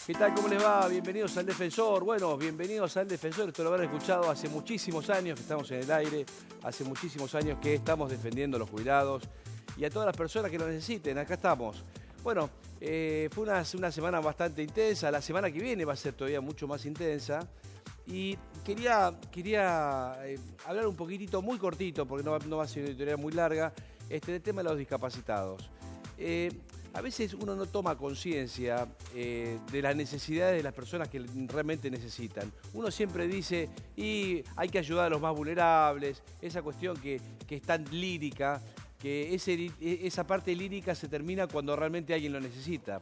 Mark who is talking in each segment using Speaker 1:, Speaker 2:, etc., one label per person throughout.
Speaker 1: ¿Qué tal? ¿Cómo les va? Bienvenidos al Defensor. Bueno, bienvenidos al Defensor. Esto lo habrán escuchado hace muchísimos años que estamos en el aire, hace muchísimos años que estamos defendiendo a los jubilados y a todas las personas que lo necesiten. Acá estamos. Bueno, fue una semana bastante intensa. La semana que viene va a ser todavía mucho más intensa. Y quería hablar un poquitito, muy cortito, porque no va a ser una editorial muy larga, del tema de los discapacitados. A veces uno no toma conciencia de las necesidades de las personas que realmente necesitan. Uno siempre dice, y hay que ayudar a los más vulnerables, esa cuestión que es tan lírica, que esa parte lírica se termina cuando realmente alguien lo necesita.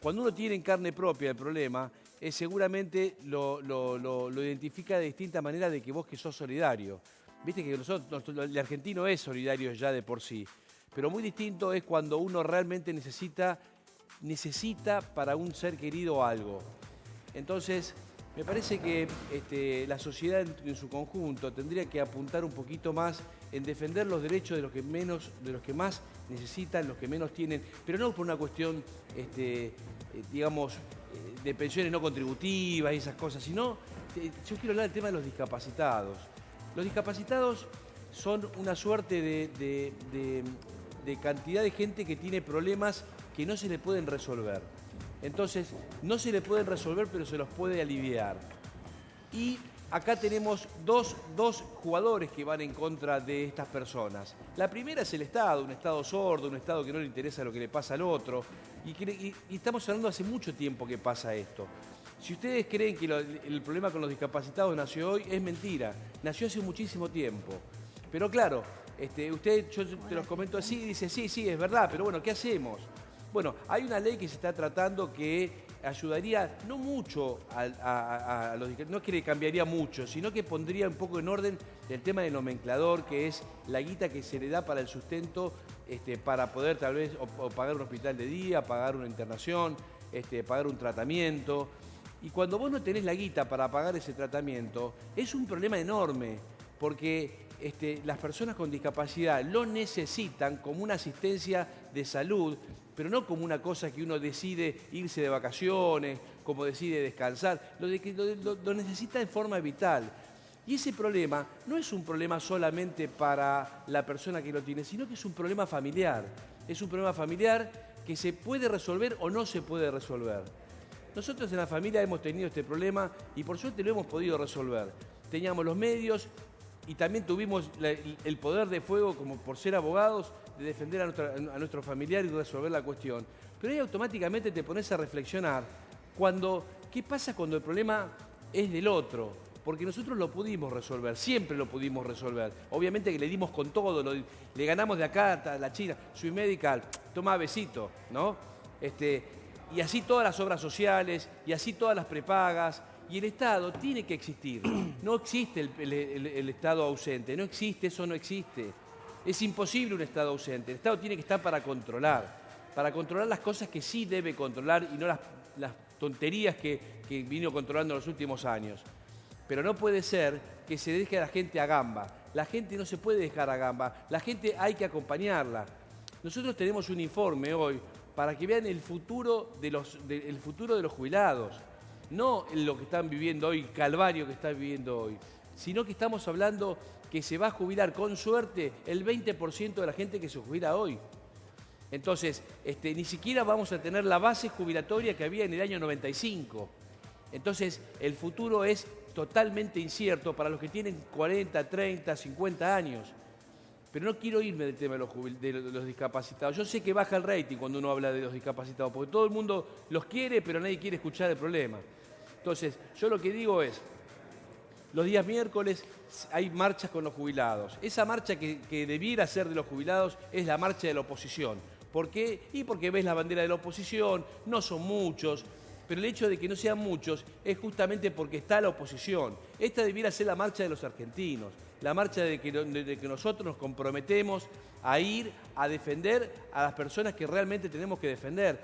Speaker 1: Cuando uno tiene en carne propia el problema, seguramente lo identifica de distinta manera de que vos que sos solidario. Viste que el argentino es solidario ya de por sí. Pero muy distinto es cuando uno realmente necesita para un ser querido algo. Entonces, me parece que la sociedad en su conjunto tendría que apuntar un poquito más en defender los derechos de los que más necesitan, los que menos tienen, pero no por una cuestión, digamos, de pensiones no contributivas y esas cosas, sino, yo quiero hablar del tema de los discapacitados. Los discapacitados son una suerte de cantidad de gente que tiene problemas que no se le pueden resolver. Entonces, no se le pueden resolver, pero se los puede aliviar. Y acá tenemos dos jugadores que van en contra de estas personas. La primera es el Estado, un Estado sordo, un Estado que no le interesa lo que le pasa al otro. Y estamos hablando hace mucho tiempo que pasa esto. Si ustedes creen que el problema con los discapacitados nació hoy, es mentira. Nació hace muchísimo tiempo. Pero claro, yo te los comento así y dice, sí, es verdad, pero bueno, ¿qué hacemos? Bueno, hay una ley que se está tratando que ayudaría no mucho a los discapacitados, no es que le cambiaría mucho, sino que pondría un poco en orden el tema del nomenclador, que es la guita que se le da para el sustento, para poder tal vez o pagar un hospital de día, pagar una internación, pagar un tratamiento. Y cuando vos no tenés la guita para pagar ese tratamiento, es un problema enorme, porque las personas con discapacidad lo necesitan como una asistencia de salud, pero no como una cosa que uno decide irse de vacaciones, como decide descansar, lo necesita de forma vital. Y ese problema no es un problema solamente para la persona que lo tiene, sino que es un problema familiar. Es un problema familiar que se puede resolver o no se puede resolver. Nosotros en la familia hemos tenido este problema y por suerte lo hemos podido resolver. Teníamos los medios y también tuvimos el poder de fuego, como por ser abogados, de defender a nuestro familiar y resolver la cuestión. Pero ahí automáticamente te pones a reflexionar ¿qué pasa cuando el problema es del otro? Porque nosotros lo pudimos resolver, siempre lo pudimos resolver. Obviamente que le dimos con todo, le ganamos de acá a la China, Sui Medical, toma besito, ¿no? Y así todas las obras sociales, y así todas las prepagas. Y el Estado tiene que existir. No existe el Estado ausente, no existe, eso no existe. Es imposible un Estado ausente. El Estado tiene que estar para controlar las cosas que sí debe controlar y no las tonterías que vino controlando en los últimos años. Pero no puede ser que se deje a la gente a gamba. La gente no se puede dejar a gamba, la gente hay que acompañarla. Nosotros tenemos un informe hoy para que vean el futuro de los jubilados. No lo que están viviendo hoy, el calvario que están viviendo hoy, sino que estamos hablando que se va a jubilar con suerte el 20% de la gente que se jubila hoy. Entonces, ni siquiera vamos a tener la base jubilatoria que había en el año 95. Entonces, el futuro es totalmente incierto para los que tienen 40, 30, 50 años. Pero no quiero irme del tema de los discapacitados. Yo sé que baja el rating cuando uno habla de los discapacitados, porque todo el mundo los quiere, pero nadie quiere escuchar el problema. Entonces, yo lo que digo es, los días miércoles hay marchas con los jubilados. Esa marcha que debiera ser de los jubilados es la marcha de la oposición. ¿Por qué? Y porque ves la bandera de la oposición, no son muchos, pero el hecho de que no sean muchos es justamente porque está la oposición. Esta debiera ser la marcha de los argentinos, la marcha de que nosotros nos comprometemos a ir a defender a las personas que realmente tenemos que defender.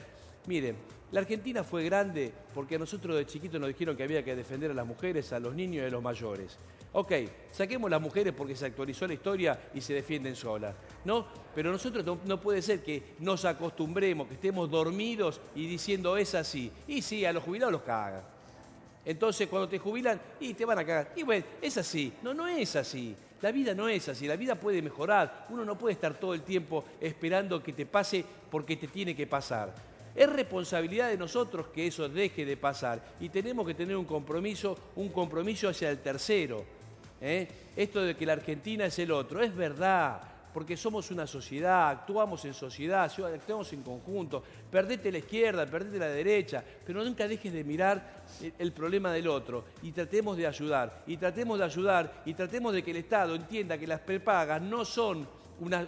Speaker 1: Miren, la Argentina fue grande porque a nosotros de chiquitos nos dijeron que había que defender a las mujeres, a los niños y a los mayores. Ok, saquemos las mujeres porque se actualizó la historia y se defienden solas, ¿no? Pero nosotros no puede ser que nos acostumbremos, que estemos dormidos y diciendo es así. Y sí, a los jubilados los cagan. Entonces cuando te jubilan, y te van a cagar. Y bueno, es así. No, no es así. La vida no es así, la vida puede mejorar. Uno no puede estar todo el tiempo esperando que te pase porque te tiene que pasar. Es responsabilidad de nosotros que eso deje de pasar y tenemos que tener un compromiso hacia el tercero. Esto de que la Argentina es el otro, es verdad, porque somos una sociedad, actuamos en sociedad, actuamos en conjunto. Perdete la izquierda, perdete la derecha, pero nunca dejes de mirar el problema del otro y tratemos de ayudar, y tratemos de que el Estado entienda que las prepagas no son una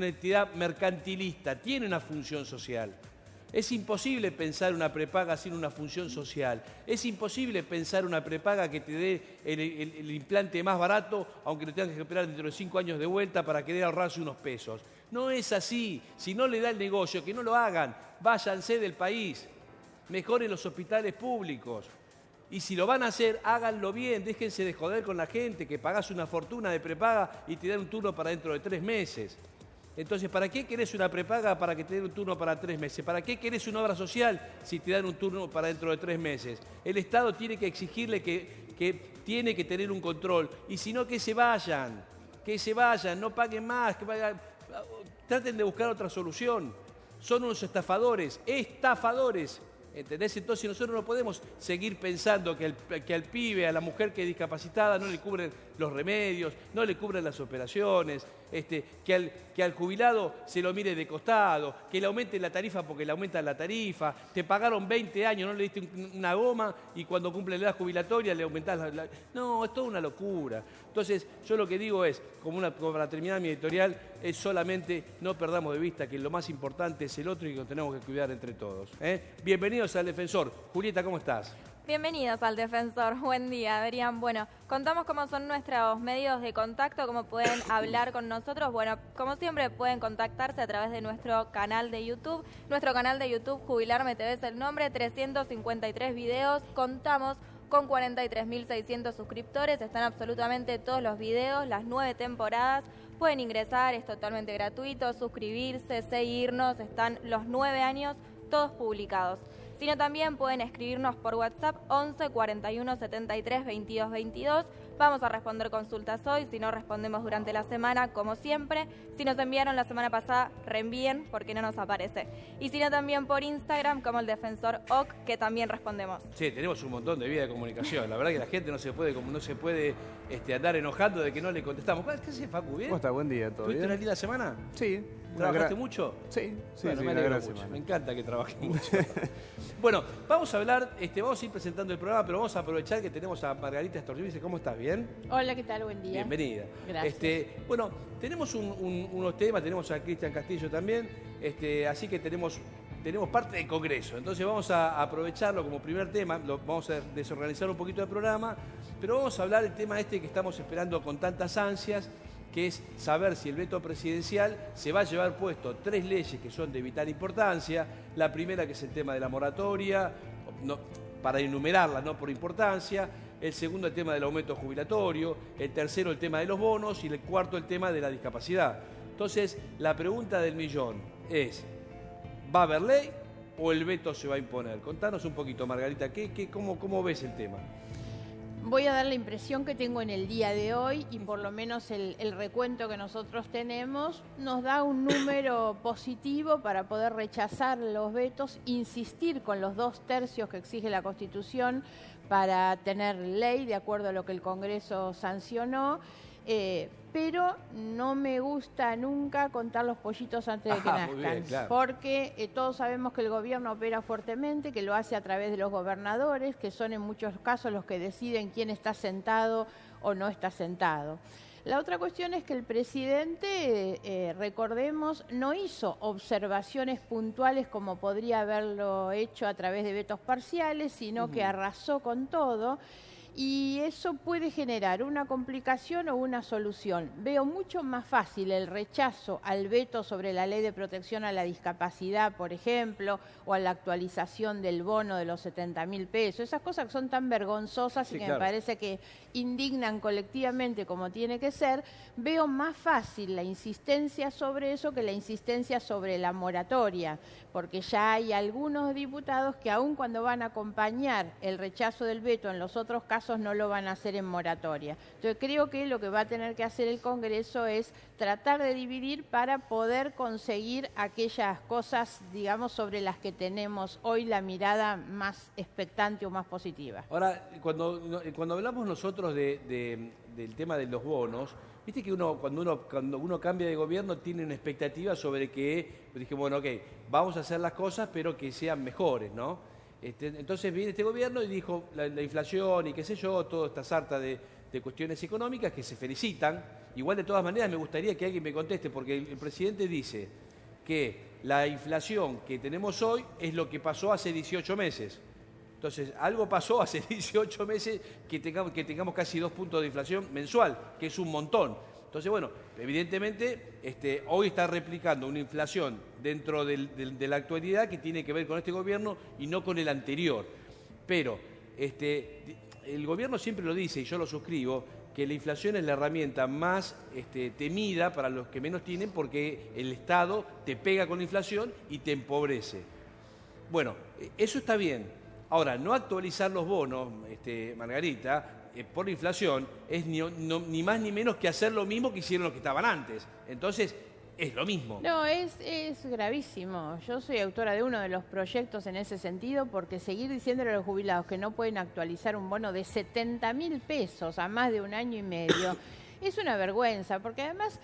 Speaker 1: entidad mercantilista, tiene una función social. Es imposible pensar una prepaga sin una función social. Es imposible pensar una prepaga que te dé el implante más barato, aunque lo tengas que esperar dentro de 5 años de vuelta para querer ahorrarse unos pesos. No es así. Si no le da el negocio, que no lo hagan. Váyanse del país. Mejoren los hospitales públicos. Y si lo van a hacer, háganlo bien. Déjense de joder con la gente, que pagás una fortuna de prepaga y te dan un turno para dentro de 3 meses. Entonces, ¿para qué querés una prepaga para que te den un turno para 3 meses? ¿Para qué querés una obra social si te dan un turno para dentro de 3 meses? El Estado tiene que exigirle que tiene que tener un control. Y si no, que se vayan, no paguen más, traten de buscar otra solución. Son unos estafadores. ¿Entendés? Entonces nosotros no podemos seguir pensando que al pibe, a la mujer que es discapacitada no le cubren los remedios, no le cubren las operaciones, que al jubilado se lo mire de costado, que le aumenten la tarifa porque le aumentan la tarifa, te pagaron 20 años, no le diste una goma y cuando cumple la edad jubilatoria le aumentás No, es toda una locura. Entonces yo lo que digo es, para terminar mi editorial, es solamente no perdamos de vista que lo más importante es el otro y que nos tenemos que cuidar entre todos. Bienvenidos al Defensor. Julieta, ¿cómo estás?
Speaker 2: Bienvenidos al Defensor. Buen día, Adrián. Bueno, contamos cómo son nuestros medios de contacto, cómo pueden hablar con nosotros. Bueno, como siempre pueden contactarse a través de nuestro canal de YouTube. Nuestro canal de YouTube, Jubilarme TV es el nombre, 353 videos. Contamos con 43.600 suscriptores. Están absolutamente todos los videos, las 9 temporadas. Pueden ingresar, es totalmente gratuito, suscribirse, seguirnos. Están los 9 años todos publicados. Sino también pueden escribirnos por WhatsApp 11 41 73 22 22. Vamos a responder consultas hoy, si no respondemos durante la semana, como siempre. Si nos enviaron la semana pasada, reenvíen porque no nos aparece. Y si no también por Instagram, como el Defensor OC, que también respondemos.
Speaker 1: Sí, tenemos un montón de vías de comunicación. La verdad que la gente no se puede andar enojando de que no le contestamos. ¿Qué haces, Facu? ¿Bien?
Speaker 3: ¿Cómo está? Buen día, ¿todo bien?
Speaker 1: ¿Tuviste una linda semana?
Speaker 3: Sí.
Speaker 1: ¿Trabajaste mucho?
Speaker 3: Sí,
Speaker 1: bueno,
Speaker 3: sí,
Speaker 1: me alegro mucho. Me encanta que trabajes mucho. Bueno, vamos a hablar, vamos a ir presentando el programa, pero vamos a aprovechar que tenemos a Margarita Stornivice. ¿Cómo estás? ¿Bien?
Speaker 4: Hola, ¿qué tal? Buen día.
Speaker 1: Bienvenida.
Speaker 4: Gracias.
Speaker 1: Bueno, tenemos unos temas, tenemos a Cristian Castillo también, así que tenemos parte del Congreso. Entonces vamos a aprovecharlo como primer tema, vamos a desorganizar un poquito el programa, pero vamos a hablar del tema que estamos esperando con tantas ansias, que es saber si el veto presidencial se va a llevar puesto 3 leyes que son de vital importancia. La primera, que es el tema de la moratoria, para enumerarla, no por importancia. El segundo, el tema del aumento jubilatorio. El tercero, el tema de los bonos. Y el cuarto, el tema de la discapacidad. Entonces, la pregunta del millón es, ¿va a haber ley o el veto se va a imponer? Contanos un poquito, Margarita, ¿cómo ves el tema?
Speaker 4: Voy a dar la impresión que tengo en el día de hoy y por lo menos el recuento que nosotros tenemos nos da un número positivo para poder rechazar los vetos, insistir con los 2/3 que exige la Constitución para tener ley de acuerdo a lo que el Congreso sancionó. Pero no me gusta nunca contar los pollitos antes de que nazcan,
Speaker 1: bien, claro.
Speaker 4: Porque todos sabemos que el gobierno opera fuertemente, que lo hace a través de los gobernadores, que son en muchos casos los que deciden quién está sentado o no está sentado. La otra cuestión es que el presidente, recordemos, no hizo observaciones puntuales como podría haberlo hecho a través de vetos parciales, sino que arrasó con todo. y eso puede generar una complicación o una solución. Veo mucho más fácil el rechazo al veto sobre la ley de protección a la discapacidad, por ejemplo, o a la actualización del bono de los 70.000 pesos. Esas cosas que son tan vergonzosas y que me parece que indignan colectivamente como tiene que ser. Veo más fácil la insistencia sobre eso que la insistencia sobre la moratoria, porque ya hay algunos diputados que aun cuando van a acompañar el rechazo del veto en los otros casos no lo van a hacer en moratoria. Entonces creo que lo que va a tener que hacer el Congreso es tratar de dividir para poder conseguir aquellas cosas, digamos, sobre las que tenemos hoy la mirada más expectante o más positiva.
Speaker 1: Ahora, cuando hablamos nosotros del tema de los bonos, viste que cuando uno cambia de gobierno tiene una expectativa sobre que, dije, bueno, ok, vamos a hacer las cosas, pero que sean mejores, ¿no? Entonces viene este gobierno y dijo la inflación y qué sé yo, toda esta sarta de cuestiones económicas que se felicitan. Igual de todas maneras me gustaría que alguien me conteste, porque el presidente dice que la inflación que tenemos hoy es lo que pasó hace 18 meses. Entonces, algo pasó hace 18 meses que tengamos casi 2 puntos de inflación mensual, que es un montón. Entonces, bueno, evidentemente hoy está replicando una inflación dentro de la actualidad que tiene que ver con este gobierno y no con el anterior. Pero el gobierno siempre lo dice, y yo lo suscribo, que la inflación es la herramienta más temida para los que menos tienen, porque el Estado te pega con la inflación y te empobrece. Bueno, eso está bien. Ahora, no actualizar los bonos, Margarita, por la inflación, es ni más ni menos que hacer lo mismo que hicieron los que estaban antes. Entonces, es lo mismo.
Speaker 4: No, es gravísimo. Yo soy autora de uno de los proyectos en ese sentido, porque seguir diciéndole a los jubilados que no pueden actualizar un bono de 70.000 pesos a más de un año y medio es una vergüenza, porque además...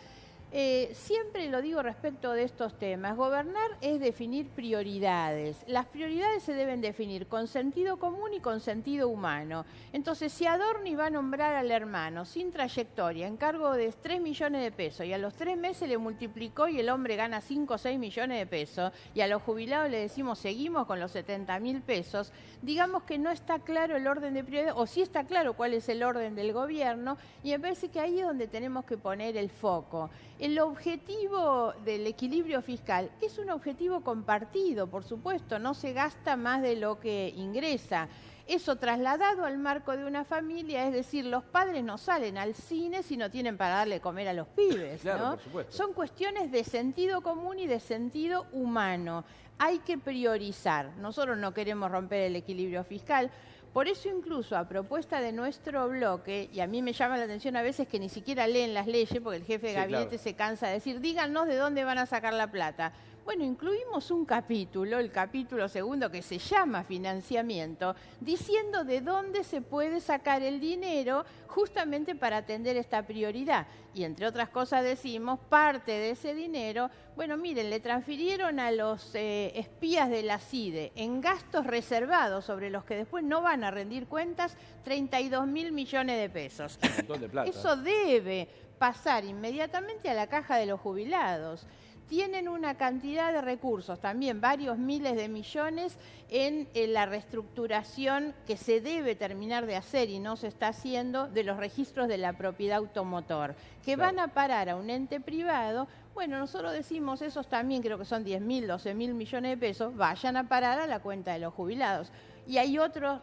Speaker 4: siempre lo digo respecto de estos temas, gobernar es definir prioridades. Las prioridades se deben definir con sentido común y con sentido humano. Entonces, si Adorni va a nombrar al hermano sin trayectoria, en cargo de 3 millones de pesos, y a los 3 meses le multiplicó y el hombre gana 5 o 6 millones de pesos, y a los jubilados le decimos seguimos con los 70.000 pesos, digamos que no está claro el orden de prioridades, o sí está claro cuál es el orden del gobierno, y me parece que ahí es donde tenemos que poner el foco. El objetivo del equilibrio fiscal es un objetivo compartido, por supuesto, no se gasta más de lo que ingresa. Eso trasladado al marco de una familia, es decir, los padres no salen al cine si no tienen para darle comer a los pibes,
Speaker 1: claro,
Speaker 4: ¿no?
Speaker 1: por supuesto.
Speaker 4: Son cuestiones de sentido común y de sentido humano. Hay que priorizar. Nosotros no queremos romper el equilibrio fiscal. Por eso incluso a propuesta de nuestro bloque, y a mí me llama la atención a veces que ni siquiera leen las leyes, porque el jefe de gabinete se cansa de decir, díganos de dónde van a sacar la plata. Bueno, incluimos un capítulo, el capítulo segundo, que se llama financiamiento, diciendo de dónde se puede sacar el dinero justamente para atender esta prioridad. Y entre otras cosas decimos, parte de ese dinero, bueno, miren, le transfirieron a los espías de la CIDE en gastos reservados sobre los que después no van a rendir cuentas 32.000 millones de pesos.
Speaker 1: Un montón de plata.
Speaker 4: Eso debe pasar inmediatamente a la caja de los jubilados. Tienen una cantidad de recursos, también varios miles de millones, en la reestructuración que se debe terminar de hacer y no se está haciendo de los registros de la propiedad automotor, que van a parar a un ente privado. Bueno, nosotros decimos, esos también creo que son 10.000, 12.000 millones de pesos, vayan a parar a la cuenta de los jubilados. Y hay otros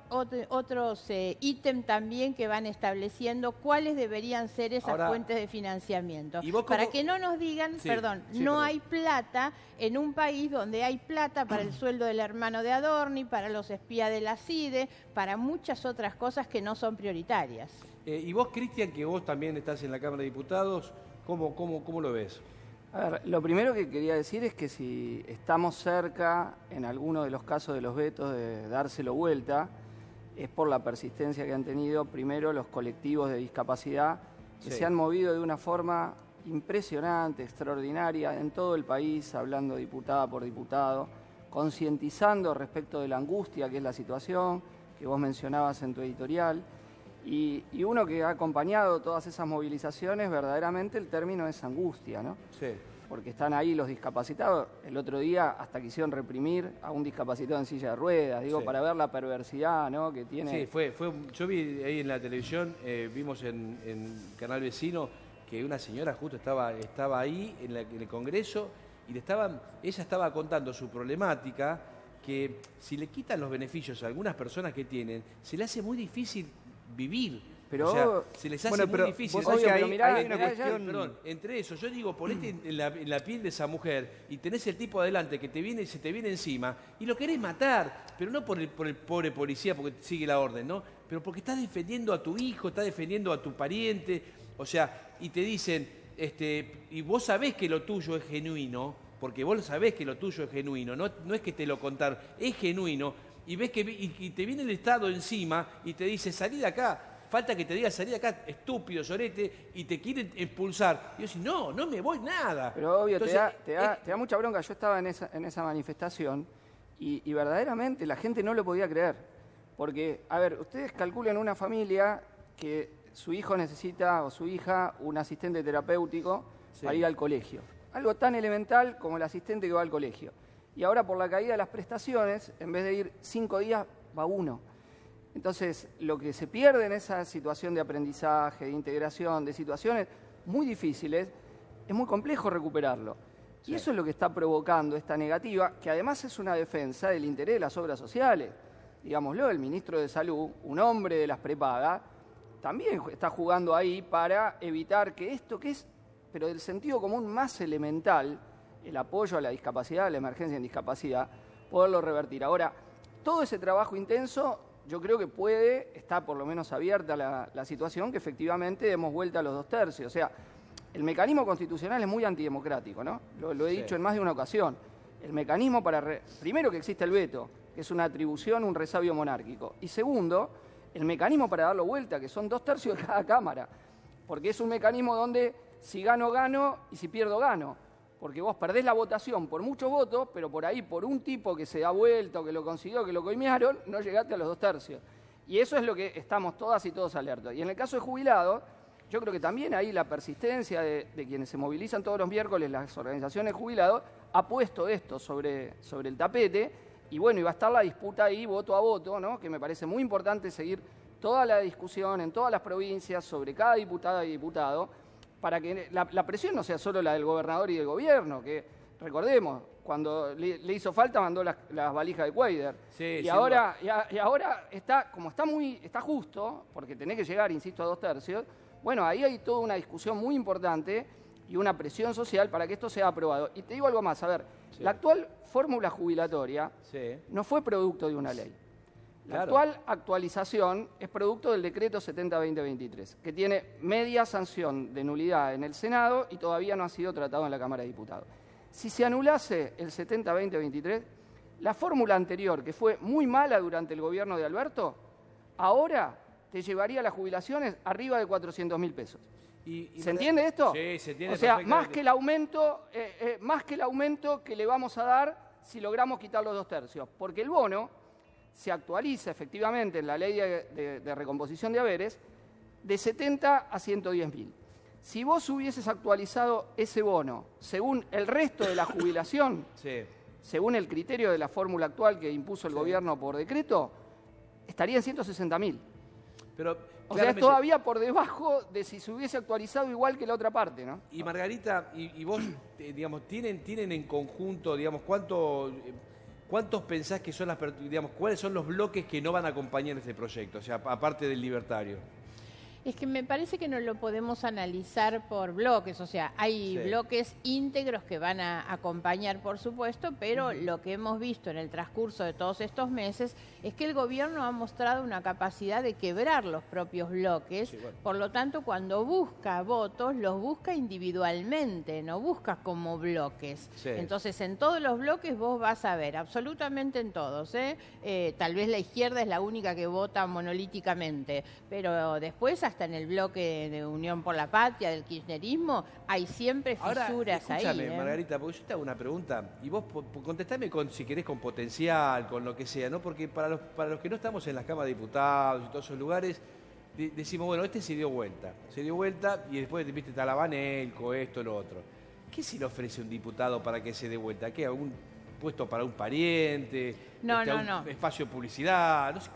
Speaker 4: ítems también que van estableciendo cuáles deberían ser esas fuentes de financiamiento. Para que no nos digan, no hay plata en un país donde hay plata para el sueldo del hermano de Adorni, para los espías de la CIDE, para muchas otras cosas que no son prioritarias.
Speaker 1: Y vos, Cristian, que vos también estás en la Cámara de Diputados, ¿cómo lo ves?
Speaker 3: A ver, lo primero que quería decir es que si estamos cerca, en alguno de los casos de los vetos, de dárselo vuelta, es por la persistencia que han tenido, primero, los colectivos de discapacidad, que se han movido de una forma impresionante, extraordinaria, en todo el país, hablando diputada por diputado, concientizando respecto de la angustia que es la situación, que vos mencionabas en tu editorial, y uno que ha acompañado todas esas movilizaciones, verdaderamente el término es angustia, ¿no?
Speaker 1: Sí.
Speaker 3: porque están ahí los discapacitados. El otro día hasta quisieron reprimir a un discapacitado en silla de ruedas, digo,
Speaker 1: Sí.
Speaker 3: para ver la perversidad, ¿no?, que tiene.
Speaker 1: Sí, yo vi ahí en la televisión, vimos en Canal Vecino que una señora justo estaba ahí en el Congreso y ella estaba contando su problemática, que si le quitan los beneficios a algunas personas que tienen, se le hace muy difícil vivir.
Speaker 3: Pero,
Speaker 1: o sea, se les hace muy difícil.
Speaker 5: vos sabés que
Speaker 3: Obvio, pero
Speaker 5: hay,
Speaker 3: mirá,
Speaker 5: hay una
Speaker 3: mirá,
Speaker 5: cuestión...
Speaker 1: Perdón, entre eso, yo digo, ponete en la piel de esa mujer y tenés el tipo adelante que se te viene encima y lo querés matar, pero no por el pobre policía porque te sigue la orden, ¿no? Pero porque estás defendiendo a tu hijo, estás defendiendo a tu pariente, o sea, y te dicen, y vos sabés que lo tuyo es genuino, porque vos sabés que lo tuyo es genuino, no es que te lo contaron, es genuino, y ves que y te viene el Estado encima y te dice, salí de acá. Falta que te diga salir de acá, estúpido, sorete, y te quieren expulsar. Y yo digo, no me voy nada.
Speaker 3: Pero obvio,
Speaker 1: Entonces,
Speaker 3: te da mucha bronca. Yo estaba en esa manifestación y verdaderamente la gente no lo podía creer. Porque, a ver, ustedes calculen una familia que su hijo necesita o su hija un asistente terapéutico para ir al colegio. Algo tan elemental como el asistente que va al colegio. Y ahora por la caída de las prestaciones, en vez de ir 5 días, va 1. Entonces, lo que se pierde en esa situación de aprendizaje, de integración, de situaciones muy difíciles, es muy complejo recuperarlo.
Speaker 1: Sí.
Speaker 3: Y eso es lo que está provocando esta negativa, que además es una defensa del interés de las obras sociales. Digámoslo, el ministro de Salud, un hombre de las prepagas, también está jugando ahí para evitar que esto que es, pero del sentido común más elemental, el apoyo a la discapacidad, a la emergencia en discapacidad, poderlo revertir. Ahora, todo ese trabajo intenso, yo creo que está por lo menos abierta la situación, que efectivamente demos vuelta a los 2/3. O sea, el mecanismo constitucional es muy antidemocrático, ¿no? Lo he dicho en más de una ocasión. El mecanismo primero que existe el veto, que es una atribución, un resabio monárquico. Y segundo, el mecanismo para darlo vuelta, que son 2/3 de cada Cámara. Porque es un mecanismo donde si gano, gano, y si pierdo, gano. Porque vos perdés la votación por muchos votos, pero por ahí, por un tipo que se da vuelta o que lo consiguió, que lo coimearon, no llegaste a los 2/3. Y eso es lo que estamos todas y todos alertas. Y en el caso de jubilados, yo creo que también ahí la persistencia de quienes se movilizan todos los miércoles, las organizaciones de jubilados, ha puesto esto sobre el tapete. Y bueno, y va a estar la disputa ahí voto a voto, ¿no?, que me parece muy importante seguir toda la discusión en todas las provincias sobre cada diputada y diputado, para que la presión no sea solo la del gobernador y del gobierno, que recordemos, cuando le hizo falta mandó las valijas de Cuader.
Speaker 1: Sí,
Speaker 3: y ahora está, como está justo, porque tenés que llegar, insisto, a 2/3, bueno, ahí hay toda una discusión muy importante y una presión social para que esto sea aprobado. Y te digo algo más, a ver,
Speaker 1: Sí.
Speaker 3: la actual fórmula jubilatoria
Speaker 1: Sí.
Speaker 3: no fue producto de una ley. La
Speaker 1: Claro.
Speaker 3: actual actualización es producto del decreto 70-2023, que tiene media sanción de nulidad en el Senado y todavía no ha sido tratado en la Cámara de Diputados. Si se anulase el 70-2023, la fórmula anterior, que fue muy mala durante el gobierno de Alberto, ahora te llevaría las jubilaciones arriba de 400.000 pesos. ¿Se entiende esto?
Speaker 1: Sí, se entiende
Speaker 3: O sea,
Speaker 1: perfectamente.
Speaker 3: más que el aumento que le vamos a dar si logramos quitar los 2/3, porque el bono se actualiza efectivamente en la ley de recomposición de haberes de 70 a 110.000. Si vos hubieses actualizado ese bono según el resto de la jubilación,
Speaker 1: Sí.
Speaker 3: según el criterio de la fórmula actual que impuso el
Speaker 1: Sí.
Speaker 3: gobierno por decreto, estaría en 160.000.
Speaker 1: Pero,
Speaker 3: O sea, es
Speaker 1: claramente-
Speaker 3: todavía por debajo de si se hubiese actualizado igual que la otra parte, ¿no?
Speaker 1: Y Margarita, y vos, digamos, tienen en conjunto, digamos, ¿cuántos pensás que son digamos, cuáles son los bloques que no van a acompañar este proyecto? O sea, aparte del libertario.
Speaker 4: Es que me parece que no lo podemos analizar por bloques, o sea, hay
Speaker 1: Sí.
Speaker 4: bloques íntegros que van a acompañar, por supuesto, pero lo que hemos visto en el transcurso de todos estos meses es que el gobierno ha mostrado una capacidad de quebrar los propios bloques,
Speaker 1: Sí, bueno.
Speaker 4: por lo tanto, cuando busca votos, los busca individualmente, no busca como bloques.
Speaker 1: Sí.
Speaker 4: Entonces, en todos los bloques vos vas a ver, absolutamente en todos, tal vez la izquierda es la única que vota monolíticamente, pero después hasta en el bloque de Unión por la Patria, del kirchnerismo, hay siempre
Speaker 1: Ahora,
Speaker 4: fisuras ahí.
Speaker 1: escúchame, Margarita, porque yo te hago una pregunta y vos contestame si querés con potencial, con lo que sea, ¿no? Porque para los que no estamos en las cámaras de diputados y todos esos lugares, decimos, bueno, se dio vuelta y después, viste, Talabanelco, esto, lo otro. ¿qué se le ofrece a un diputado para que se dé vuelta? ¿Qué? ¿Algún puesto para un pariente?
Speaker 4: No,
Speaker 1: ¿Un espacio de publicidad? No sé,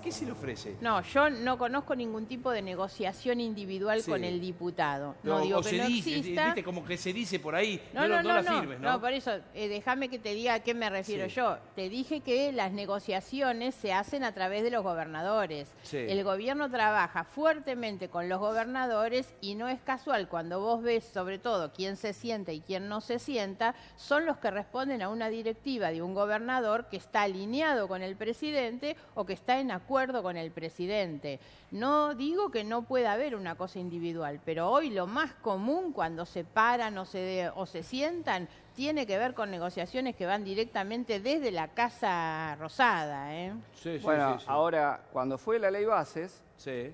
Speaker 1: ¿qué se le ofrece?
Speaker 4: No, yo no conozco ningún tipo de negociación individual
Speaker 1: Sí.
Speaker 4: con el diputado.
Speaker 1: No,
Speaker 4: No digo
Speaker 1: o
Speaker 4: que
Speaker 1: se
Speaker 4: no
Speaker 1: dice,
Speaker 4: exista.
Speaker 1: viste, como que se dice por ahí,
Speaker 4: No,
Speaker 1: la
Speaker 4: no,
Speaker 1: firmes, ¿no?
Speaker 4: no, por eso, déjame que te diga a qué me refiero
Speaker 1: Sí.
Speaker 4: yo. Te dije que las negociaciones se hacen a través de los gobernadores.
Speaker 1: Sí.
Speaker 4: El gobierno trabaja fuertemente con los gobernadores y no es casual cuando vos ves, sobre todo, quién se sienta y quién no se sienta, son los que responden a una directiva de un gobernador que está alineado con el presidente o que está en acuerdo con el presidente. No digo que no pueda haber una cosa individual, pero hoy lo más común cuando se paran o se sientan tiene que ver con negociaciones que van directamente desde la Casa Rosada, ¿eh?
Speaker 1: Sí, sí,
Speaker 3: Bueno,
Speaker 1: sí, sí.
Speaker 3: ahora, cuando fue la ley bases,
Speaker 1: Sí.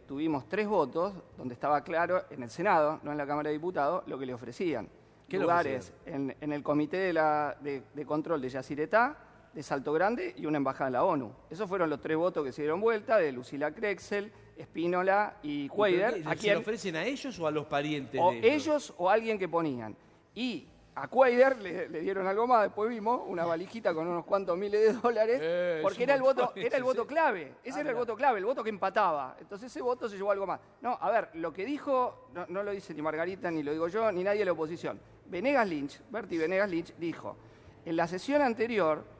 Speaker 3: tuvimos 3 votos donde estaba claro en el Senado, no en la Cámara de Diputados, lo que le ofrecían.
Speaker 1: ¿Qué le
Speaker 3: Lugares en el comité de control de Yacyretá, de Salto Grande y una embajada en la ONU. Esos fueron los 3 votos que se dieron vuelta, de Lucila Krexel, Espínola y Cuader.
Speaker 1: ¿Se le ofrecen a ellos o a los parientes
Speaker 3: O
Speaker 1: de ellos?
Speaker 3: ellos o alguien que ponían. Y a Cuader le dieron algo más, después vimos una valijita con unos cuantos miles de dólares,
Speaker 1: Es
Speaker 3: porque
Speaker 1: un
Speaker 3: era el
Speaker 1: montón
Speaker 3: voto, era el
Speaker 1: ese,
Speaker 3: voto
Speaker 1: sí.
Speaker 3: clave. Ese era el
Speaker 1: Mira.
Speaker 3: voto clave, el voto que empataba. Entonces ese voto se llevó algo más. No, a ver, lo que dijo, no lo dice ni Margarita, ni lo digo yo, ni nadie de la oposición. Berti Venegas Lynch dijo, en la sesión anterior,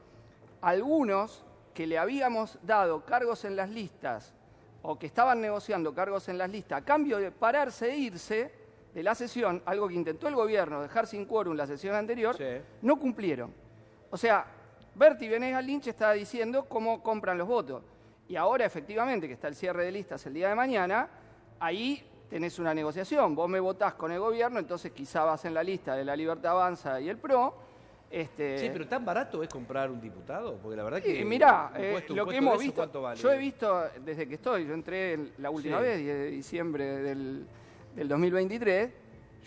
Speaker 3: algunos que le habíamos dado cargos en las listas o que estaban negociando cargos en las listas, a cambio de pararse e irse de la sesión, algo que intentó el gobierno, dejar sin quórum la sesión anterior,
Speaker 1: Sí.
Speaker 3: no cumplieron. O sea, Berti Venegas Lynch está diciendo cómo compran los votos. Y ahora, efectivamente, que está el cierre de listas el día de mañana, ahí tenés una negociación. Vos me votás con el gobierno, entonces quizá vas en la lista de La Libertad Avanza y el PRO.
Speaker 1: Sí, pero ¿tan barato es comprar un diputado? Porque la verdad que...
Speaker 3: Mirá,
Speaker 1: un puesto
Speaker 3: lo que
Speaker 1: de
Speaker 3: hemos
Speaker 1: eso,
Speaker 3: visto,
Speaker 1: ¿cuánto vale?
Speaker 3: yo he visto desde que estoy, yo entré la última
Speaker 1: Sí.
Speaker 3: vez, 10 de diciembre del 2023,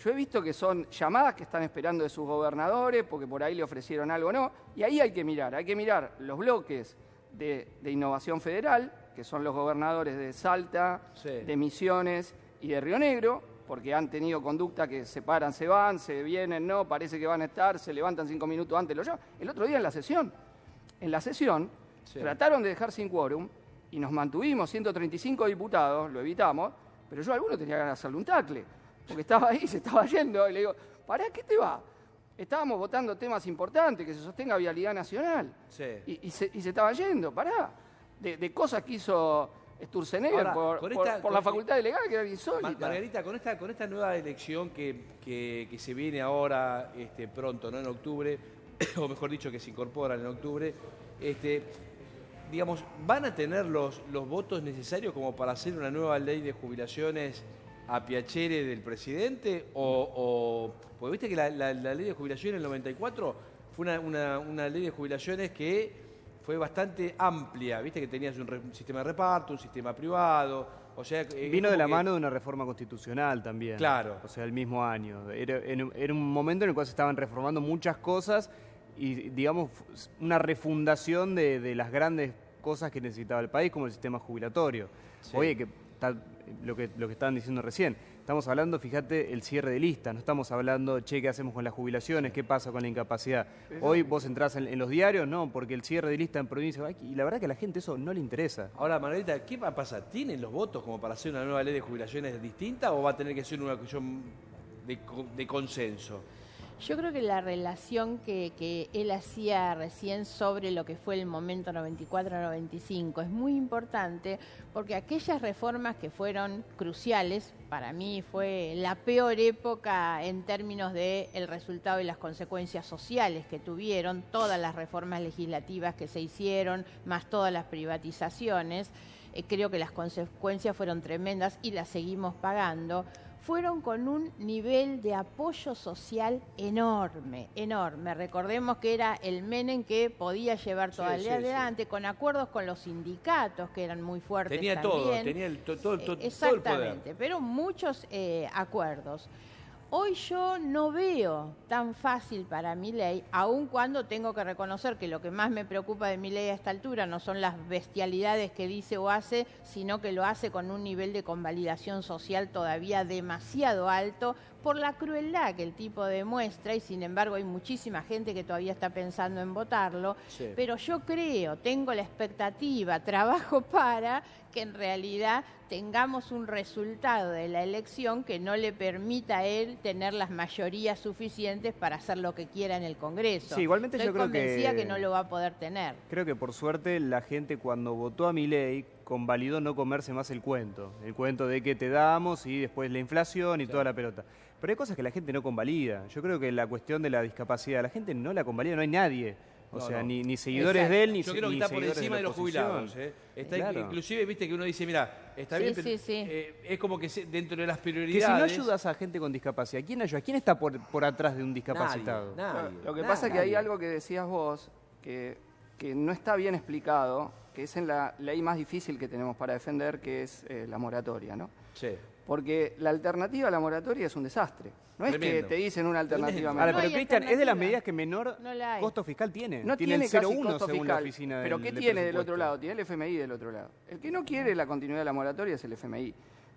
Speaker 3: yo he visto que son llamadas que están esperando de sus gobernadores, porque por ahí le ofrecieron algo o no, y ahí hay que mirar los bloques de Innovación Federal, que son los gobernadores de Salta,
Speaker 1: Sí.
Speaker 3: de Misiones y de Río Negro, porque han tenido conducta que se paran, se van, se vienen, no, parece que van a estar, se levantan 5 minutos antes, lo llaman. El otro día en la sesión
Speaker 1: Sí.
Speaker 3: trataron de dejar sin quórum y nos mantuvimos 135 diputados, lo evitamos, pero yo a alguno tenía ganas de hacerle un tacle, porque estaba ahí, se estaba yendo, y le digo, pará, ¿qué te va? Estábamos votando temas importantes, que se sostenga vialidad nacional,
Speaker 1: Sí.
Speaker 3: y se estaba yendo, pará, de cosas que hizo Sturzenegger
Speaker 1: Ahora,
Speaker 3: por la facultad de legal, que era insólita.
Speaker 1: Margarita, con esta nueva elección que se viene ahora pronto, ¿no? En octubre, o mejor dicho, que se incorporan en octubre, digamos, ¿van a tener los votos necesarios como para hacer una nueva ley de jubilaciones a piacere del presidente? Porque viste que la ley de jubilaciones en el 94 fue una ley de jubilaciones que fue bastante amplia, viste que tenías un sistema de reparto, un sistema privado, o sea...
Speaker 5: Vino de la mano de una reforma constitucional también.
Speaker 1: Claro.
Speaker 5: O sea, el mismo año. Era un momento en el cual se estaban reformando muchas cosas y, digamos, una refundación de las grandes cosas que necesitaba el país, como el sistema jubilatorio.
Speaker 1: Sí.
Speaker 5: Oye, que está lo que estaban diciendo recién. Estamos hablando, fíjate, el cierre de listas. No estamos hablando, che, ¿qué hacemos con las jubilaciones? ¿Qué pasa con la incapacidad? Hoy vos entrás en los diarios, no, porque el cierre de lista en provincia... Y la verdad que a la gente eso no le interesa.
Speaker 1: Ahora, Margarita, ¿qué va a pasar? ¿Tienen los votos como para hacer una nueva ley de jubilaciones distinta o va a tener que ser una cuestión de consenso?
Speaker 4: Yo creo que la relación que él hacía recién sobre lo que fue el momento 94-95 es muy importante porque aquellas reformas que fueron cruciales, para mí fue la peor época en términos del resultado y las consecuencias sociales que tuvieron, todas las reformas legislativas que se hicieron, más todas las privatizaciones, creo que las consecuencias fueron tremendas y las seguimos pagando. Fueron con un nivel de apoyo social enorme, enorme. Recordemos que era el Menem que podía llevar todavía adelante, con acuerdos con los sindicatos que eran muy fuertes
Speaker 1: tenía
Speaker 4: también.
Speaker 1: todo, tenía todo el poder.
Speaker 4: Exactamente, pero muchos acuerdos. Hoy yo no veo tan fácil para Milei, aun cuando tengo que reconocer que lo que más me preocupa de Milei a esta altura no son las bestialidades que dice o hace, sino que lo hace con un nivel de convalidación social todavía demasiado alto por la crueldad que el tipo demuestra, y sin embargo hay muchísima gente que todavía está pensando en votarlo,
Speaker 1: Sí.
Speaker 4: pero yo creo, tengo la expectativa, trabajo para que en realidad tengamos un resultado de la elección que no le permita a él tener las mayorías suficientes para hacer lo que quiera en el Congreso.
Speaker 5: Sí, igualmente
Speaker 4: Estoy
Speaker 5: yo creo
Speaker 4: convencida que no lo va a poder tener.
Speaker 5: Creo que por suerte la gente cuando votó a Milei convalidó no comerse más el cuento de que te damos y después la inflación y toda la pelota. Pero hay cosas que la gente no convalida. Yo creo que la cuestión de la discapacidad, la gente no la convalida, no hay nadie. O
Speaker 1: No,
Speaker 5: sea,
Speaker 1: no.
Speaker 5: ni seguidores
Speaker 4: Exacto.
Speaker 5: de él, ni
Speaker 1: Yo creo que
Speaker 5: ni
Speaker 1: está por
Speaker 5: seguidores
Speaker 1: encima
Speaker 5: la
Speaker 1: de los
Speaker 5: oposición.
Speaker 1: jubilados. Está
Speaker 5: Claro.
Speaker 1: inclusive, viste que uno dice, mira, está
Speaker 4: Sí,
Speaker 1: bien, pero
Speaker 4: sí, sí.
Speaker 1: es como que dentro de las
Speaker 5: Que
Speaker 1: prioridades...
Speaker 5: si no ayudas a gente con discapacidad, ¿quién ayuda? ¿Quién está por atrás de un discapacitado?
Speaker 1: Nadie.
Speaker 3: Lo que pasa es que hay algo que decías vos que no está bien explicado, que es en la ley más difícil que tenemos para defender, que es la moratoria, ¿no?
Speaker 1: Sí.
Speaker 3: Porque la alternativa a la moratoria es un desastre. No es
Speaker 1: Tremendo.
Speaker 3: que te dicen una alternativa
Speaker 1: Tremendo.
Speaker 5: Ahora,
Speaker 3: menor.
Speaker 5: pero
Speaker 4: No hay
Speaker 5: Cristian, es de las
Speaker 4: alternativa.
Speaker 5: medidas que menor
Speaker 4: No la hay.
Speaker 5: costo fiscal tiene.
Speaker 3: No
Speaker 5: tiene
Speaker 3: tiene
Speaker 5: el
Speaker 3: casi
Speaker 5: 0,1
Speaker 3: costo
Speaker 5: según la
Speaker 3: fiscal.
Speaker 5: oficina
Speaker 3: Pero
Speaker 5: del
Speaker 3: ¿qué
Speaker 5: del
Speaker 3: tiene del
Speaker 5: presupuesto.
Speaker 3: otro lado? Tiene el FMI del otro lado. El que no quiere la continuidad de la moratoria es el FMI.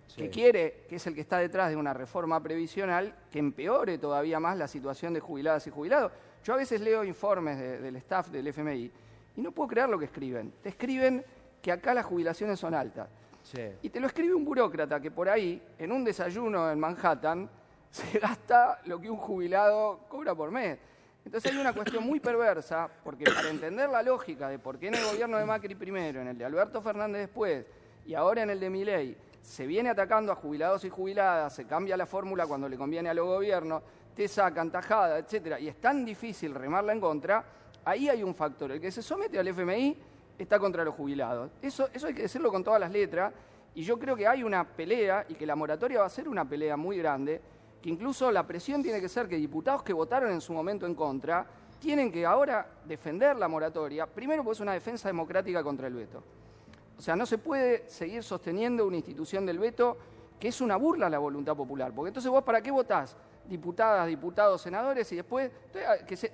Speaker 1: Sí.
Speaker 3: Que quiere, que es el que está detrás de una reforma previsional que empeore todavía más la situación de jubiladas y jubilados. Yo a veces leo informes del staff del FMI y no puedo creer lo que escriben. Te escriben que acá las jubilaciones son altas.
Speaker 1: Sí.
Speaker 3: Y te lo escribe un burócrata que por ahí, en un desayuno en Manhattan, se gasta lo que un jubilado cobra por mes. Entonces hay una cuestión muy perversa, porque para entender la lógica de por qué en el gobierno de Macri primero, en el de Alberto Fernández después, y ahora en el de Milei, se viene atacando a jubilados y jubiladas, se cambia la fórmula cuando le conviene a los gobiernos, te sacan tajada, etcétera, y es tan difícil remarla en contra, ahí hay un factor. El que se somete al FMI está contra los jubilados. Eso hay que decirlo con todas las letras, y yo creo que hay una pelea, y que la moratoria va a ser una pelea muy grande, que incluso la presión tiene que ser que diputados que votaron en su momento en contra tienen que ahora defender la moratoria, primero porque es una defensa democrática contra el veto. O sea, no se puede seguir sosteniendo una institución del veto que es una burla a la voluntad popular, porque entonces vos ¿para qué votás? Diputadas, diputados, senadores, y después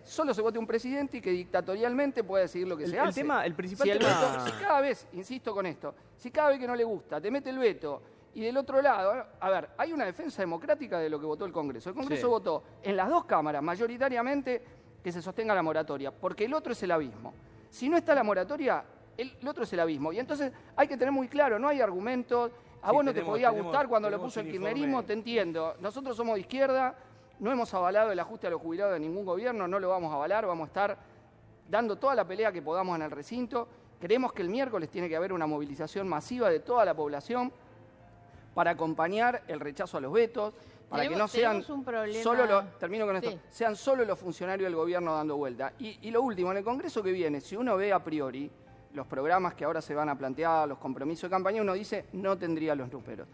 Speaker 3: solo se vote un presidente y que dictatorialmente pueda decidir lo que se hace.
Speaker 5: El principal
Speaker 3: Si
Speaker 5: tema...
Speaker 3: si cada vez, insisto con esto, si cada vez que no le gusta te mete el veto y del otro lado, a ver, hay una defensa democrática de lo que votó el Congreso. El Congreso
Speaker 1: Sí.
Speaker 3: votó en las dos cámaras mayoritariamente que se sostenga la moratoria, porque el otro es el abismo. Si no está la moratoria, el otro es el abismo. Y entonces hay que tener muy claro, no hay argumentos. A
Speaker 1: Sí,
Speaker 3: vos no te podía
Speaker 1: tenemos-
Speaker 3: gustar cuando lo
Speaker 1: tenemos
Speaker 3: puso el
Speaker 1: un
Speaker 3: kirchnerismo,
Speaker 1: informe.
Speaker 3: te entiendo. Nosotros somos de izquierda, no hemos avalado el ajuste a los jubilados de ningún gobierno, no lo vamos a avalar, vamos a estar dando toda la pelea que podamos en el recinto. Creemos que el miércoles tiene que haber una movilización masiva de toda la población para acompañar el rechazo a los vetos, para que no sean
Speaker 4: Tenemos un problema.
Speaker 3: solo termino con esto,
Speaker 4: Sí.
Speaker 3: sean solo los funcionarios del gobierno dando vuelta. Y lo último, en el Congreso que viene, si uno ve a priori los programas que ahora se van a plantear, los compromisos de campaña, uno dice no tendría los números.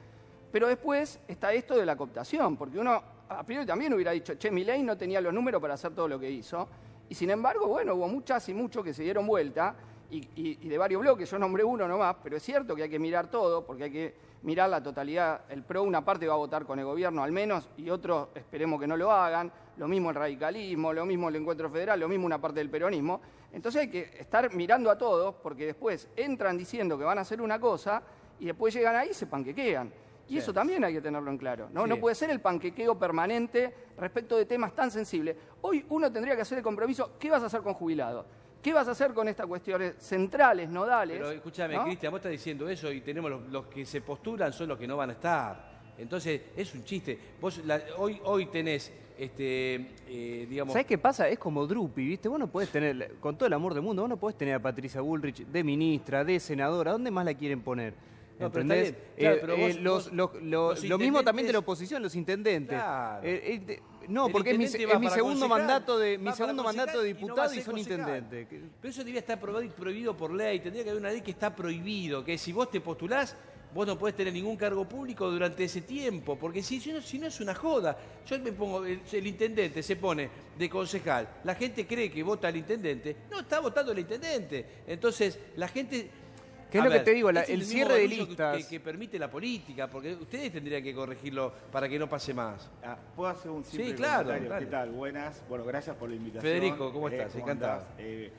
Speaker 3: Pero después está esto de la cooptación, porque uno a priori también hubiera dicho, che, Milei no tenía los números para hacer todo lo que hizo. Y sin embargo, bueno, hubo muchas y muchos que se dieron vuelta, y de varios bloques, yo nombré uno nomás, pero es cierto que hay que mirar todo, porque hay que mirar la totalidad. El PRO, una parte va a votar con el gobierno al menos, y otros esperemos que no lo hagan. Lo mismo el radicalismo, lo mismo el Encuentro Federal, lo mismo una parte del peronismo. Entonces hay que estar mirando a todos, porque después entran diciendo que van a hacer una cosa, y después llegan ahí y se panquequean. Y
Speaker 1: Sí.
Speaker 3: eso también hay que tenerlo en claro, ¿no?
Speaker 1: Sí.
Speaker 3: No puede ser el panquequeo permanente respecto de temas tan sensibles. Hoy uno tendría que hacer el compromiso, ¿qué vas a hacer con jubilados? ¿Qué vas a hacer con estas cuestiones centrales, nodales?
Speaker 1: Pero escúchame,
Speaker 3: ¿no?
Speaker 1: Cristian, vos estás diciendo eso y tenemos los que se postulan son los que no van a estar. Entonces, es un chiste. Vos hoy tenés, digamos...
Speaker 5: ¿Sabés qué pasa? Es como Drupi, ¿viste? Vos no podés tener, con todo el amor del mundo, vos no podés tener a Patricia Bullrich de ministra, de senadora. ¿A dónde más la quieren poner?
Speaker 1: No, pero está
Speaker 5: ¿Entendés?
Speaker 1: bien. Claro, pero
Speaker 5: Lo mismo también de la oposición, los intendentes.
Speaker 1: Claro.
Speaker 5: No,
Speaker 1: El
Speaker 5: porque es
Speaker 1: intendente
Speaker 5: mi
Speaker 1: va para
Speaker 5: segundo
Speaker 1: concejal,
Speaker 5: mandato de
Speaker 1: va para concejal y no va a
Speaker 5: diputado y
Speaker 1: ser
Speaker 5: son
Speaker 1: concejal.
Speaker 5: intendentes.
Speaker 1: Pero eso debería estar prohibido por ley. Tendría que haber una ley que está prohibido, que si vos te postulás, vos no podés tener ningún cargo público durante ese tiempo, porque si no es una joda. Yo me pongo, el intendente se pone de concejal, la gente cree que vota al intendente, no está votando al intendente. Entonces, la gente...
Speaker 5: ¿Qué es
Speaker 1: A
Speaker 5: lo que
Speaker 1: ver,
Speaker 5: te digo?
Speaker 1: este es
Speaker 5: El
Speaker 1: mismo
Speaker 5: cierre de
Speaker 1: barullo
Speaker 5: listas.
Speaker 1: que permite la política, porque ustedes tendrían que corregirlo para que no pase más.
Speaker 6: ¿Puedo hacer un simple
Speaker 1: Sí, claro,
Speaker 6: comentario?
Speaker 1: dale.
Speaker 6: ¿Qué tal? Buenas. Bueno, gracias por la invitación.
Speaker 1: Federico, ¿cómo estás?
Speaker 6: ¿Cómo
Speaker 1: Encantado.
Speaker 6: andás?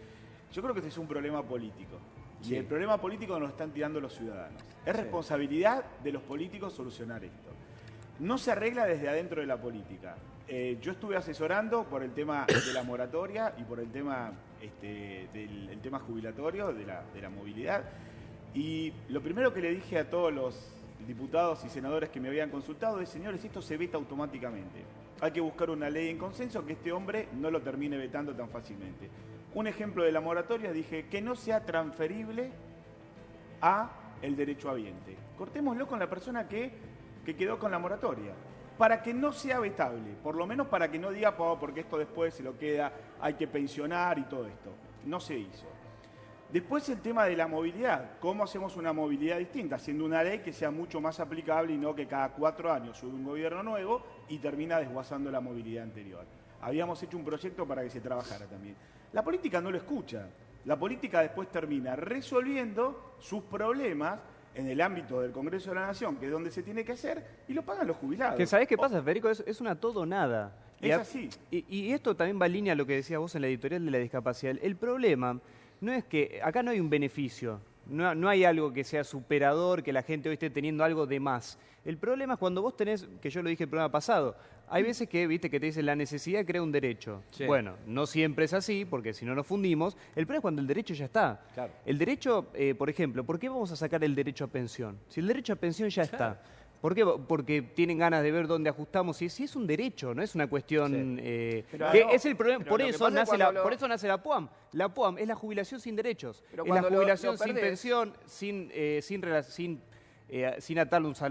Speaker 6: Yo creo que este es un problema político.
Speaker 1: Sí.
Speaker 6: Y el problema político nos lo están tirando los ciudadanos. Es
Speaker 1: Sí.
Speaker 6: responsabilidad de los políticos solucionar esto. no se arregla desde adentro de la política. Yo estuve asesorando por el tema de la moratoria y por el tema, del tema jubilatorio, de la movilidad. Y lo primero que le dije a todos los diputados y senadores que me habían consultado es, señores, esto se veta automáticamente. Hay que buscar una ley en consenso que este hombre no lo termine vetando tan fácilmente. Un ejemplo de la moratoria, dije, que no sea transferible a el derechohabiente. Cortémoslo con la persona que quedó con la moratoria, para que no sea vetable, por lo menos para que no diga, porque esto después se lo queda, hay que pensionar y todo esto. No se hizo. Después el tema de la movilidad. ¿Cómo hacemos una movilidad distinta? Haciendo una ley que sea mucho más aplicable y no que cada 4 años sube un gobierno nuevo y termina desguazando la movilidad anterior. Habíamos hecho un proyecto para que se trabajara también. La política no lo escucha. La política después termina resolviendo sus problemas en el ámbito del Congreso de la Nación, que es donde se tiene que hacer, y lo pagan los jubilados.
Speaker 5: Que ¿sabés qué pasa, Federico? Es una todo o nada.
Speaker 6: Es así.
Speaker 5: Y esto también va en línea a lo que decías vos en la editorial de la discapacidad. El problema no es que acá no hay un beneficio, no hay algo que sea superador, que la gente hoy esté teniendo algo de más. El problema es cuando vos tenés, que yo lo dije el programa pasado, hay veces que, viste, que te dicen la necesidad crea un derecho.
Speaker 1: Sí.
Speaker 5: Bueno, no siempre es así, porque si no nos fundimos. El problema es cuando el derecho ya está.
Speaker 1: Claro.
Speaker 5: El derecho, por ejemplo, ¿por qué vamos a sacar el derecho a pensión? Si el derecho a pensión ya está. ¿Por qué? Porque tienen ganas de ver dónde ajustamos. Y si es un derecho, no es una cuestión...
Speaker 3: Pero
Speaker 5: que
Speaker 3: no,
Speaker 5: es el problema.
Speaker 3: pero
Speaker 5: Por
Speaker 3: lo que
Speaker 5: eso,
Speaker 3: pasa es
Speaker 5: nace
Speaker 3: cuando
Speaker 5: por eso nace la PUAM. La PUAM es la jubilación sin derechos.
Speaker 3: Pero
Speaker 5: Es la
Speaker 3: cuando lo
Speaker 5: jubilación sin
Speaker 3: perdés.
Speaker 5: pensión, sin atarle es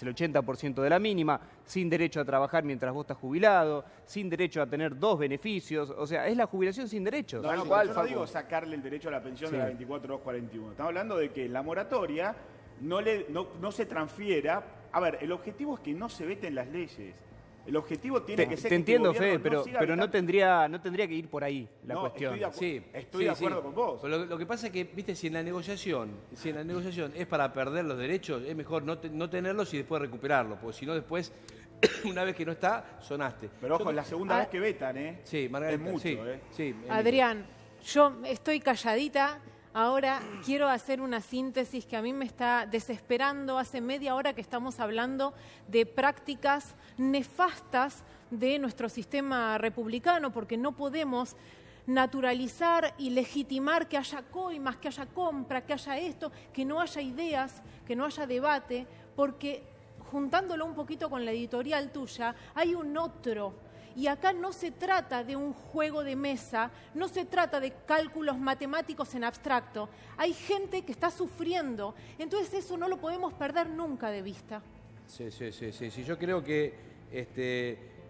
Speaker 5: el 80% de la mínima, sin derecho a trabajar mientras vos estás jubilado, sin derecho a tener 2 beneficios. O sea, es la jubilación sin derechos.
Speaker 6: No,
Speaker 3: ¿Cuál,
Speaker 6: yo no
Speaker 3: Facu?
Speaker 6: digo sacarle el derecho a la pensión
Speaker 5: Sí.
Speaker 6: de la 24.241. Estamos hablando de que la moratoria no se transfiera. A ver, el objetivo es que no se veten las leyes. El objetivo tiene que ser
Speaker 5: Te
Speaker 6: que
Speaker 5: entiendo,
Speaker 6: este gobierno
Speaker 5: Fede,
Speaker 6: siga
Speaker 5: pero no
Speaker 6: vetando.
Speaker 5: tendría que ir por ahí la
Speaker 6: No,
Speaker 5: cuestión.
Speaker 6: estoy de acuerdo con vos.
Speaker 1: Pero lo que pasa es que, viste, si en la negociación es para perder los derechos, es mejor no tenerlos y después recuperarlos, porque si no después, una vez que no está, sonaste.
Speaker 6: Pero ojo, es la segunda vez que vetan, ¿eh?
Speaker 1: Sí, Margarita,
Speaker 6: Es mucho,
Speaker 1: sí,
Speaker 6: ¿eh?
Speaker 1: sí,
Speaker 7: Adrián, yo estoy calladita. Ahora quiero hacer una síntesis que a mí me está desesperando. Hace media hora que estamos hablando de prácticas nefastas de nuestro sistema republicano, porque no podemos naturalizar y legitimar que haya coimas, que haya compra, que haya esto, que no haya ideas, que no haya debate, porque juntándolo un poquito con la editorial tuya, hay un otro. Y acá no se trata de un juego de mesa, no se trata de cálculos matemáticos en abstracto. Hay gente que está sufriendo, entonces eso no lo podemos perder nunca de vista.
Speaker 1: Sí. Yo creo que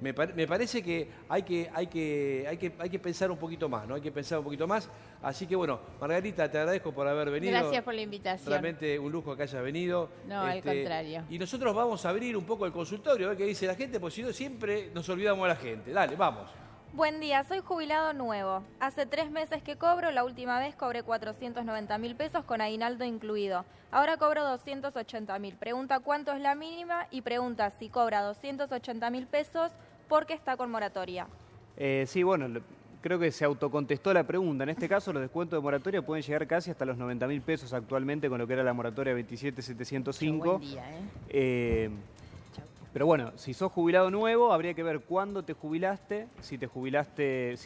Speaker 1: me parece que hay que pensar un poquito más, ¿no? Hay que pensar un poquito más. Así que bueno, Margarita, te agradezco por haber venido.
Speaker 4: Gracias por la invitación.
Speaker 1: Realmente un lujo que hayas venido.
Speaker 4: No, al contrario.
Speaker 1: Y nosotros vamos a abrir un poco el consultorio, a ver qué dice la gente, porque si no siempre nos olvidamos de la gente. Dale, vamos.
Speaker 2: Buen día, soy jubilado nuevo. Hace 3 meses que cobro, la última vez cobré 490.000 pesos con aguinaldo incluido. Ahora cobro 280.000. Pregunta cuánto es la mínima y pregunta si cobra 280.000 pesos porque está con moratoria.
Speaker 5: Sí, bueno, creo que se autocontestó la pregunta. En este caso, los descuentos de moratoria pueden llegar casi hasta los 90.000 pesos actualmente con lo que era la moratoria 27.705.
Speaker 4: Buen día, ¿eh?
Speaker 5: Pero bueno, si sos jubilado nuevo, habría que ver cuándo te jubilaste. Si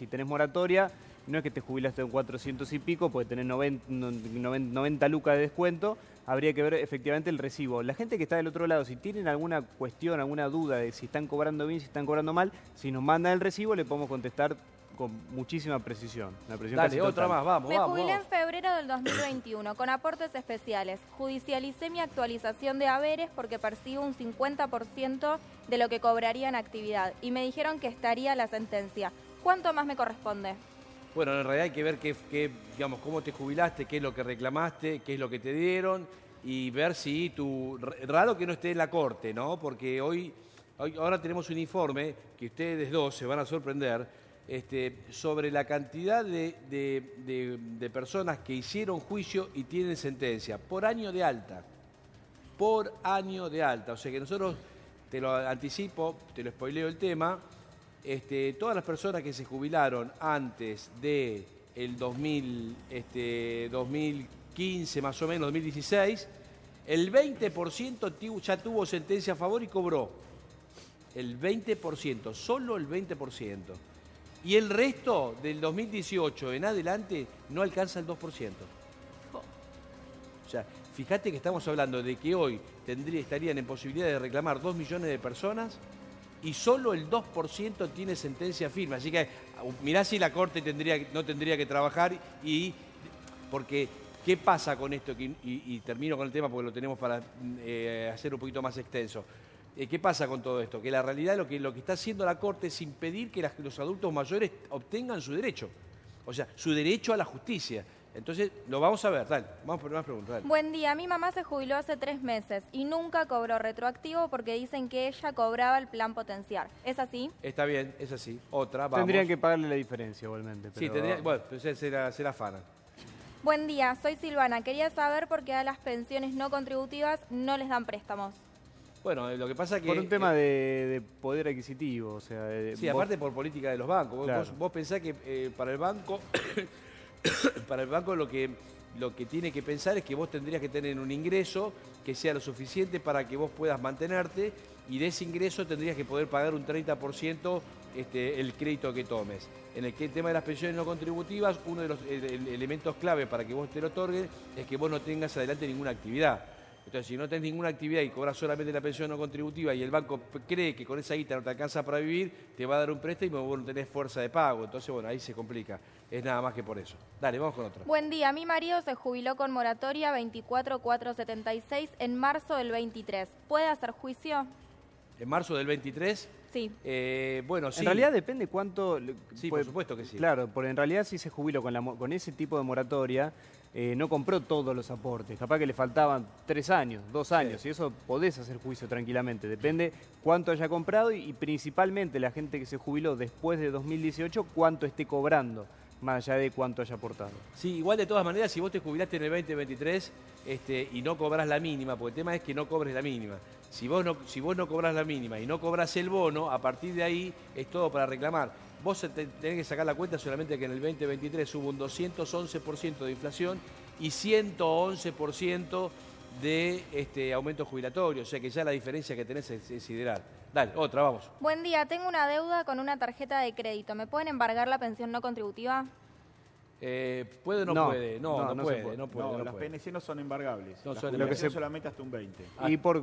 Speaker 5: tenés moratoria, no es que te jubilaste en 400 y pico, porque tenés 90 lucas de descuento. Habría que ver efectivamente el recibo. La gente que está del otro lado, si tienen alguna cuestión, alguna duda de si están cobrando bien, si están cobrando mal, si nos mandan el recibo, le podemos contestar con muchísima precisión. Una precisión casi
Speaker 1: Dale, otra
Speaker 5: total.
Speaker 1: más, vamos.
Speaker 2: Me jubilé en febrero del 2021 con aportes especiales. Judicialicé mi actualización de haberes porque percibo un 50% de lo que cobraría en actividad y me dijeron que estaría la sentencia. ¿Cuánto más me corresponde?
Speaker 1: Bueno, en realidad hay que ver digamos, cómo te jubilaste, qué es lo que reclamaste, qué es lo que te dieron y ver si raro que no esté en la corte, ¿no? Porque ahora tenemos un informe que ustedes dos se van a sorprender sobre la cantidad de personas que hicieron juicio y tienen sentencia por año de alta. Por año de alta. O sea que nosotros, te lo anticipo, te lo spoileo el tema, todas las personas que se jubilaron antes del 2015 más o menos, 2016, El 20% ya tuvo sentencia a favor y cobró. El 20%, solo el 20%. Y el resto del 2018 en adelante no alcanza el 2%. O sea, fíjate que estamos hablando de que hoy estarían en posibilidad de reclamar 2 millones de personas y solo el 2% tiene sentencia firme. Así que mirá si la Corte no tendría que trabajar porque ¿qué pasa con esto? Y termino con el tema porque lo tenemos para hacer un poquito más extenso. ¿Qué pasa con todo esto? Que la realidad lo que está haciendo la Corte es impedir que los adultos mayores obtengan su derecho. O sea, su derecho a la justicia. Entonces, lo vamos a ver. Dale, vamos por más preguntas. Dale.
Speaker 2: Buen día, mi mamá se jubiló hace 3 meses y nunca cobró retroactivo porque dicen que ella cobraba el plan potenciar. ¿Es así?
Speaker 1: Está bien, es así. Otra, vamos.
Speaker 5: Tendrían que pagarle la diferencia igualmente.
Speaker 1: Sí, bueno, pues se la afanan.
Speaker 2: Buen día, soy Silvana. Quería saber por qué a las pensiones no contributivas no les dan préstamos.
Speaker 1: Bueno, lo que pasa es que...
Speaker 5: Por un tema de poder adquisitivo, o sea...
Speaker 1: sí, aparte por política de los bancos.
Speaker 5: Claro.
Speaker 1: Vos pensás que para el banco... para el banco lo que tiene que pensar es que vos tendrías que tener un ingreso que sea lo suficiente para que vos puedas mantenerte y de ese ingreso tendrías que poder pagar un 30% el crédito que tomes. En el tema de las pensiones no contributivas, uno de los elementos clave para que vos te lo otorguen es que vos no tengas adelante ninguna actividad. Entonces, si no tenés ninguna actividad y cobras solamente la pensión no contributiva y el banco cree que con esa guita no te alcanza para vivir, te va a dar un préstamo y vos no tenés fuerza de pago. Entonces, bueno, ahí se complica. Es nada más que por eso. Dale, vamos con otra.
Speaker 2: Buen día, mi marido se jubiló con moratoria 24476 en marzo del 23. ¿Puede hacer juicio?
Speaker 1: ¿En marzo del 23?
Speaker 2: Sí.
Speaker 1: Bueno, sí.
Speaker 5: En realidad depende cuánto...
Speaker 1: Sí, por supuesto que sí.
Speaker 5: Claro, porque en realidad si se jubiló con ese tipo de moratoria, no compró todos los aportes. Capaz que le faltaban 3 años, 2 años, y eso podés hacer juicio tranquilamente. Depende cuánto haya comprado y principalmente la gente que se jubiló después de 2018, cuánto esté cobrando, más allá de cuánto haya aportado.
Speaker 1: Sí, igual de todas maneras, si vos te jubilaste en el 2023 y no cobrás la mínima, porque el tema es que no cobres la mínima. Si vos no cobrás la mínima y no cobrás el bono, a partir de ahí es todo para reclamar. Vos tenés que sacar la cuenta solamente que en el 2023 hubo un 211% de inflación y 111% de aumento jubilatorio. O sea que ya la diferencia que tenés es sideral. Dale, otra, vamos.
Speaker 2: Buen día, tengo una deuda con una tarjeta de crédito. ¿Me pueden embargar la pensión no contributiva?
Speaker 1: ¿Puede o no puede? No puede.
Speaker 6: Las PNC no son embargables.
Speaker 1: No
Speaker 6: Las
Speaker 1: son
Speaker 6: jubilaciones solamente hasta un 20.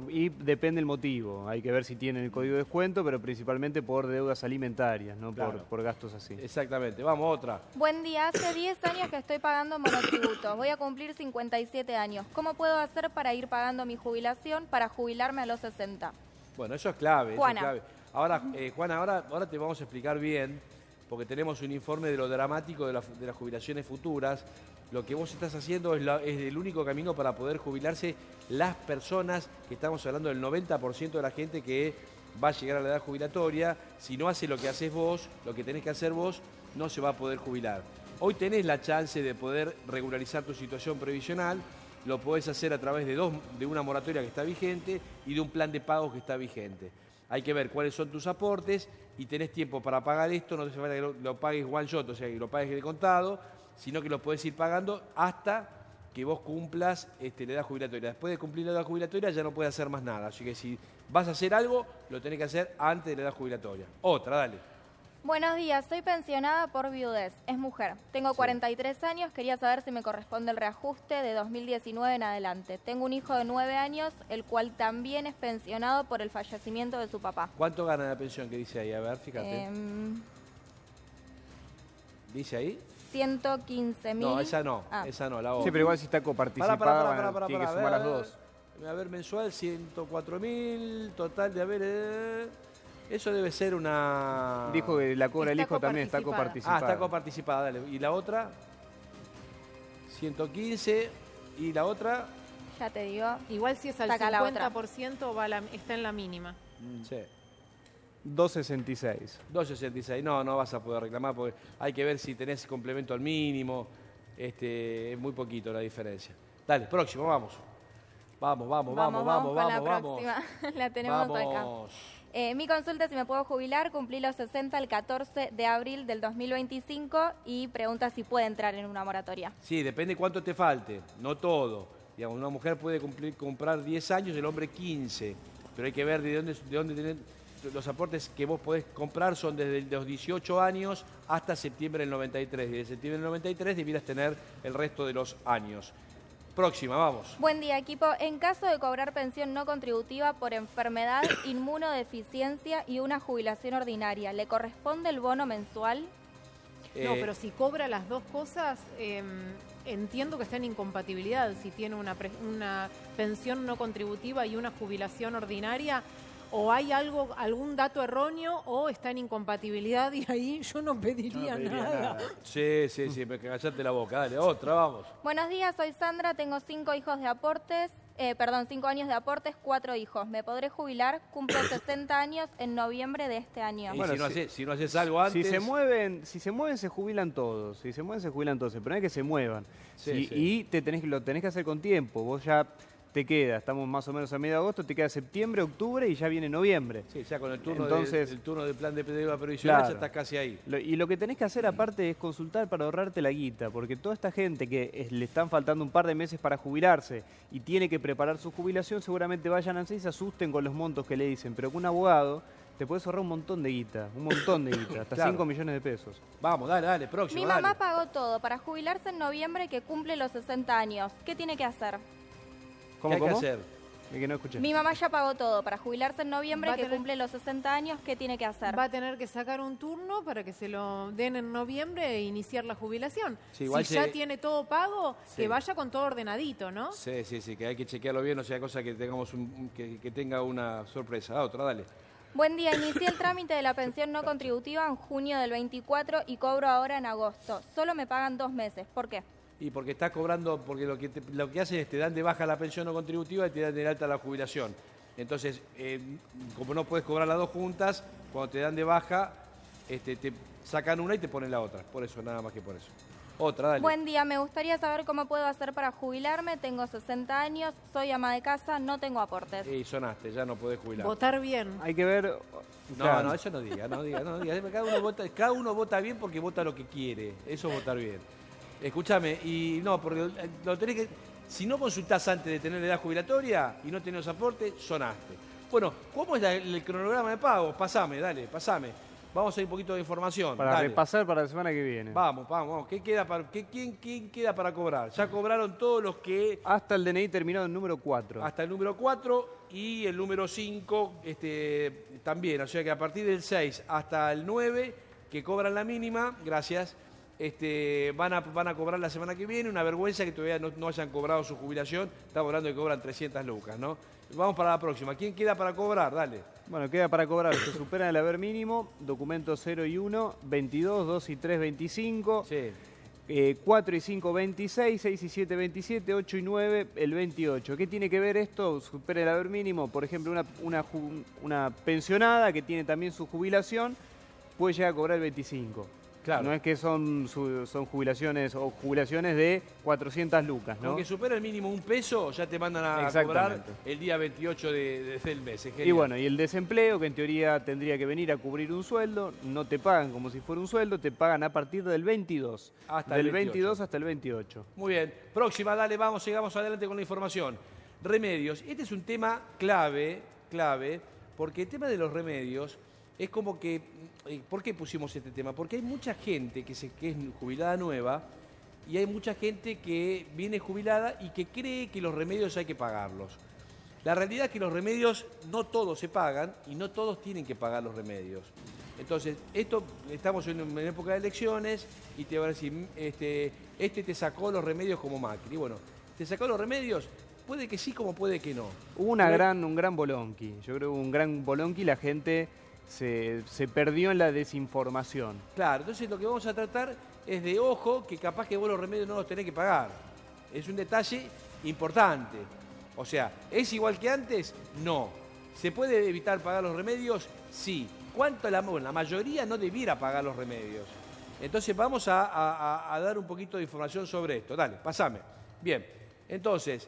Speaker 5: Y depende el motivo. Hay que ver si tienen el código de descuento, pero principalmente por deudas alimentarias, no
Speaker 6: Claro.
Speaker 5: por gastos así.
Speaker 1: Exactamente. Vamos, otra.
Speaker 2: Buen día, hace 10 años que estoy pagando monotributo. Voy a cumplir 57 años. ¿Cómo puedo hacer para ir pagando mi jubilación para jubilarme a los 60?
Speaker 1: Bueno, eso es clave.
Speaker 2: Juana.
Speaker 1: Eso es clave. Ahora, Juana, ahora te vamos a explicar bien, porque tenemos un informe de lo dramático de las jubilaciones futuras. Lo que vos estás haciendo es el único camino para poder jubilarse las personas, que estamos hablando del 90% de la gente que va a llegar a la edad jubilatoria. Si no hace lo que haces vos, lo que tenés que hacer vos, no se va a poder jubilar. Hoy tenés la chance de poder regularizar tu situación previsional. Lo podés hacer a través de una moratoria que está vigente y de un plan de pagos que está vigente. Hay que ver cuáles son tus aportes y tenés tiempo para pagar esto, no te hace falta que lo pagues one shot, o sea, que lo pagues de contado, sino que lo podés ir pagando hasta que vos cumplas la edad jubilatoria. Después de cumplir la edad jubilatoria ya no puedes hacer más nada, así que si vas a hacer algo, lo tenés que hacer antes de la edad jubilatoria. Otra, dale.
Speaker 2: Buenos días, soy pensionada por viudez. Es mujer. Tengo 43 años. Quería saber si me corresponde el reajuste de 2019 en adelante. Tengo un hijo de 9 años, el cual también es pensionado por el fallecimiento de su papá.
Speaker 1: ¿Cuánto gana la pensión que dice ahí? A ver, fíjate. ¿Dice ahí?
Speaker 2: 115.000.
Speaker 1: No, esa no,
Speaker 2: Ah.
Speaker 1: esa no, la otra.
Speaker 5: Sí, pero igual si está coparticipada, tiene que sumar las dos.
Speaker 1: A ver, mensual, 104.000, total de haber... Eso debe ser una...
Speaker 5: Dijo que la cobra el
Speaker 7: Está
Speaker 5: hijo también, está
Speaker 7: coparticipada.
Speaker 5: coparticipada.
Speaker 1: está coparticipada, dale. ¿Y la otra? 115. ¿Y la otra?
Speaker 2: Ya te digo.
Speaker 7: Igual si es al
Speaker 2: Saca la otra.
Speaker 7: 50% está en la mínima.
Speaker 1: Sí.
Speaker 5: 266.
Speaker 1: 266. No vas a poder reclamar porque hay que ver si tenés complemento al mínimo. Es muy poquito la diferencia. Dale, próximo, vamos. Vamos.
Speaker 2: Con la próxima. La tenemos acá. Mi consulta es si me puedo jubilar. Cumplí los 60 el 14 de abril del 2025 y pregunta si puede entrar en una moratoria.
Speaker 1: Sí, depende cuánto te falte, no todo. Digamos, una mujer puede comprar 10 años, el hombre 15. Pero hay que ver de dónde tener... Los aportes que vos podés comprar son desde los 18 años hasta septiembre del 93. Y de septiembre del 93 debieras tener el resto de los años. Próxima, vamos.
Speaker 2: Buen día, equipo. En caso de cobrar pensión no contributiva por enfermedad, inmunodeficiencia y una jubilación ordinaria, ¿le corresponde el bono mensual?
Speaker 7: No, pero si cobra las dos cosas, entiendo que está en incompatibilidad. Si tiene una pensión no contributiva y una jubilación ordinaria, o hay algún dato erróneo o está en incompatibilidad y ahí yo no pediría nada.
Speaker 1: Sí, callate la boca. Dale, otra, vamos.
Speaker 2: Buenos días, soy Sandra, tengo 5 hijos de aportes, 5 años de aportes, 4 hijos. ¿Me podré jubilar? Cumplo 60 años en noviembre de este año.
Speaker 1: Y
Speaker 5: Bueno,
Speaker 1: si no haces algo antes...
Speaker 5: Si se mueven, se jubilan todos. Si se mueven, se jubilan todos. El problema es que se muevan.
Speaker 1: Sí, sí.
Speaker 5: Y lo tenés que hacer con tiempo. Vos ya te queda, estamos más o menos a medio de agosto, te queda septiembre, octubre y ya viene noviembre.
Speaker 1: Sí, ya con el turno,
Speaker 5: Entonces,
Speaker 1: el turno del plan de deuda previsional
Speaker 5: claro,
Speaker 1: ya estás casi ahí.
Speaker 5: Y lo que tenés que hacer aparte es consultar para ahorrarte la guita, porque toda esta gente que le están faltando un par de meses para jubilarse y tiene que preparar su jubilación, seguramente vayan a y se asusten con los montos que le dicen, pero con un abogado te puedes ahorrar un montón de guita, hasta
Speaker 1: Claro.
Speaker 5: 5 millones de pesos.
Speaker 1: Vamos, dale, próximo.
Speaker 2: Mi mamá pagó todo para jubilarse en noviembre que cumple los 60 años. ¿Qué tiene que hacer?
Speaker 1: ¿Qué hay que hacer?
Speaker 5: Que no escuché.
Speaker 2: Mi mamá ya pagó todo para jubilarse en noviembre
Speaker 7: Va a
Speaker 2: que
Speaker 7: tener-
Speaker 2: cumple los 60 años. ¿Qué tiene que hacer?
Speaker 7: Va a tener que sacar un turno para que se lo den en noviembre e iniciar la jubilación.
Speaker 1: Sí, igual
Speaker 7: si ya tiene todo pago,
Speaker 1: Sí.
Speaker 7: que vaya con todo ordenadito, ¿no?
Speaker 1: Sí, que hay que chequearlo bien, no sea cosa que tengamos que tenga una sorpresa. Otra, dale.
Speaker 2: Buen día, inicié el trámite de la pensión no contributiva en junio del 24 y cobro ahora en agosto. Solo me pagan 2 meses. ¿Por qué?
Speaker 1: Y porque estás cobrando, porque lo que hacen es te dan de baja la pensión no contributiva y te dan de alta la jubilación. Entonces, como no puedes cobrar las dos juntas, cuando te dan de baja, te sacan una y te ponen la otra. Por eso, nada más que por eso. Otra, dale.
Speaker 2: Buen día, me gustaría saber cómo puedo hacer para jubilarme. Tengo 60 años, soy ama de casa, no tengo aportes.
Speaker 1: Y sonaste, ya no podés jubilar.
Speaker 7: Votar bien.
Speaker 5: Hay que ver...
Speaker 1: No,
Speaker 5: claro.
Speaker 1: no, eso no diga. Cada uno vota bien porque vota lo que quiere. Eso es votar bien. Escúchame, y no, porque lo tenés que... Si no consultás antes de tener la edad jubilatoria y no tenés aporte, sonaste. Bueno, ¿cómo es el cronograma de pago? Pasame. Vamos a ir un poquito de información.
Speaker 5: Para
Speaker 1: dale.
Speaker 5: repasar para la semana que viene.
Speaker 1: Vamos. ¿Quién queda para cobrar? Ya cobraron todos los que...
Speaker 5: Hasta el DNI terminado en número 4.
Speaker 1: Hasta el número 4 y el número 5 también. O sea que a partir del 6 hasta el 9, que cobran la mínima, gracias, van a cobrar la semana que viene. Una vergüenza que todavía no hayan cobrado su jubilación. Estamos hablando de que cobran 300 lucas, ¿no? Vamos para la próxima. ¿Quién queda para cobrar? Dale.
Speaker 5: Bueno, queda para cobrar. Se superan el haber mínimo, documentos 0 y 1, 22, 2 y 3, 25.
Speaker 1: Sí.
Speaker 5: 4 y 5, 26, 6 y 7, 27, 8 y 9, el 28. ¿Qué tiene que ver esto? Supera el haber mínimo. Por ejemplo, una pensionada que tiene también su jubilación puede llegar a cobrar el 25.
Speaker 1: Claro.
Speaker 5: No es que son jubilaciones o jubilaciones de 400 lucas, ¿no?
Speaker 1: Aunque supera el mínimo un peso, ya te mandan a cobrar el día 28 del mes. Es
Speaker 5: Y
Speaker 1: genial.
Speaker 5: bueno, y el desempleo, que en teoría tendría que venir a cubrir un sueldo, no te pagan como si fuera un sueldo, te pagan a partir del 22.
Speaker 1: Hasta
Speaker 5: del
Speaker 1: el 28.
Speaker 5: 22 hasta el 28.
Speaker 1: Muy bien. Próxima, dale, sigamos adelante con la información. Remedios. Este es un tema clave, porque el tema de los remedios es como que... ¿Por qué pusimos este tema? Porque hay mucha gente que es jubilada nueva y hay mucha gente que viene jubilada y que cree que los remedios hay que pagarlos. La realidad es que los remedios no todos se pagan y no todos tienen que pagar los remedios. Entonces, estamos en época de elecciones y te van a decir, te sacó los remedios como Macri. Bueno, ¿te sacó los remedios? Puede que sí, como puede que no.
Speaker 5: Hubo un gran bolonqui. Yo creo que hubo un gran bolonqui y la gente se perdió en la desinformación.
Speaker 1: Claro, entonces lo que vamos a tratar es de ojo, que capaz que vos los remedios no los tenés que pagar. Es un detalle importante. O sea, ¿es igual que antes? No. ¿Se puede evitar pagar los remedios? Sí. ¿Cuánto? La mayoría no debiera pagar los remedios. Entonces vamos a dar un poquito de información sobre esto. Dale, pasame. Bien, entonces,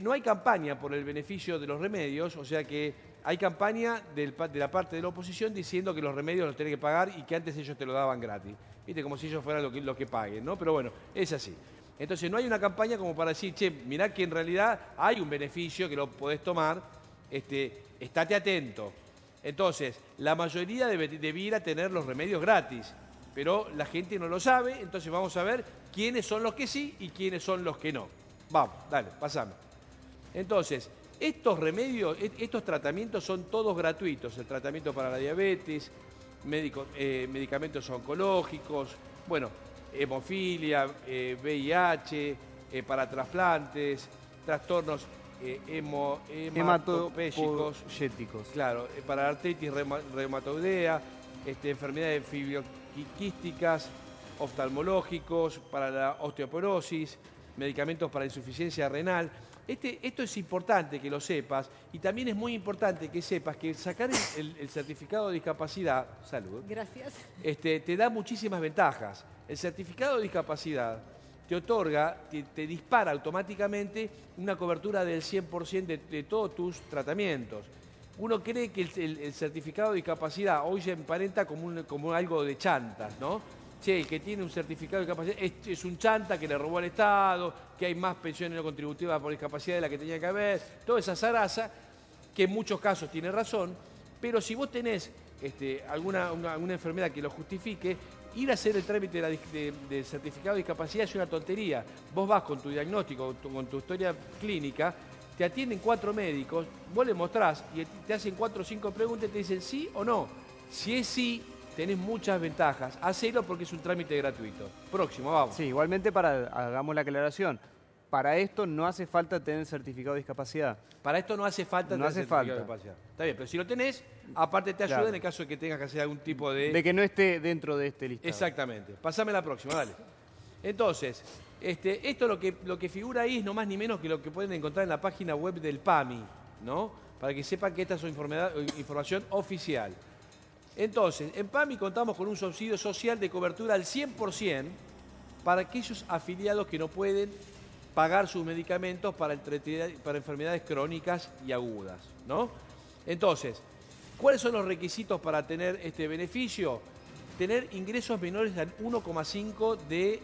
Speaker 1: no hay campaña por el beneficio de los remedios, o sea que hay campaña de la parte de la oposición diciendo que los remedios los tenés que pagar y que antes ellos te lo daban gratis. ¿Viste? Como si ellos fueran lo que paguen, ¿no? Pero bueno, es así. Entonces no hay una campaña como para decir, che, mirá que en realidad hay un beneficio que lo podés tomar, estate atento. Entonces, la mayoría debiera tener los remedios gratis, pero la gente no lo sabe, entonces vamos a ver quiénes son los que sí y quiénes son los que no. Vamos, dale, pasame. Entonces, estos remedios, estos tratamientos son todos gratuitos. El tratamiento para la diabetes, medicamentos oncológicos, bueno, hemofilia, VIH, para trasplantes, trastornos hematopéyicos, claro, para artritis reumatoidea, enfermedades fibroquísticas, oftalmológicos, para la osteoporosis, medicamentos para insuficiencia renal. Esto es importante que lo sepas, y también es muy importante que sepas que sacar el certificado de discapacidad, salud,
Speaker 7: Gracias.
Speaker 1: te da muchísimas ventajas. El certificado de discapacidad te otorga, te dispara automáticamente una cobertura del 100% de todos tus tratamientos. Uno cree que el certificado de discapacidad hoy se emparenta como algo de chantas, ¿no? Che, el que tiene un certificado de discapacidad es un chanta que le robó al Estado, que hay más pensiones no contributivas por discapacidad de la que tenía que haber, toda esa zaraza, que en muchos casos tiene razón, pero si vos tenés alguna enfermedad que lo justifique, ir a hacer el trámite del certificado de discapacidad es una tontería. Vos vas con tu diagnóstico, con tu historia clínica, te atienden 4 médicos, vos le mostrás y te hacen 4 o 5 preguntas y te dicen sí o no. Si es sí, tenés muchas ventajas. Hacelo porque es un trámite gratuito. Próximo, vamos.
Speaker 5: Sí, igualmente hagamos la aclaración. Para esto no hace falta tener certificado de discapacidad.
Speaker 1: Para esto no hace falta tener certificado de discapacidad. Está bien, pero si lo tenés, aparte te ayuda en el caso de que tengas que hacer algún tipo de...
Speaker 5: De que no esté dentro de este listado.
Speaker 1: Exactamente. Pasame la próxima, dale. Entonces, esto lo que figura ahí es no más ni menos que lo que pueden encontrar en la página web del PAMI, ¿no? Para que sepan que esta es información oficial. Entonces, en PAMI contamos con un subsidio social de cobertura al 100% para aquellos afiliados que no pueden pagar sus medicamentos para enfermedades crónicas y agudas, ¿no? Entonces, ¿cuáles son los requisitos para tener este beneficio? Tener ingresos menores al 1,5 del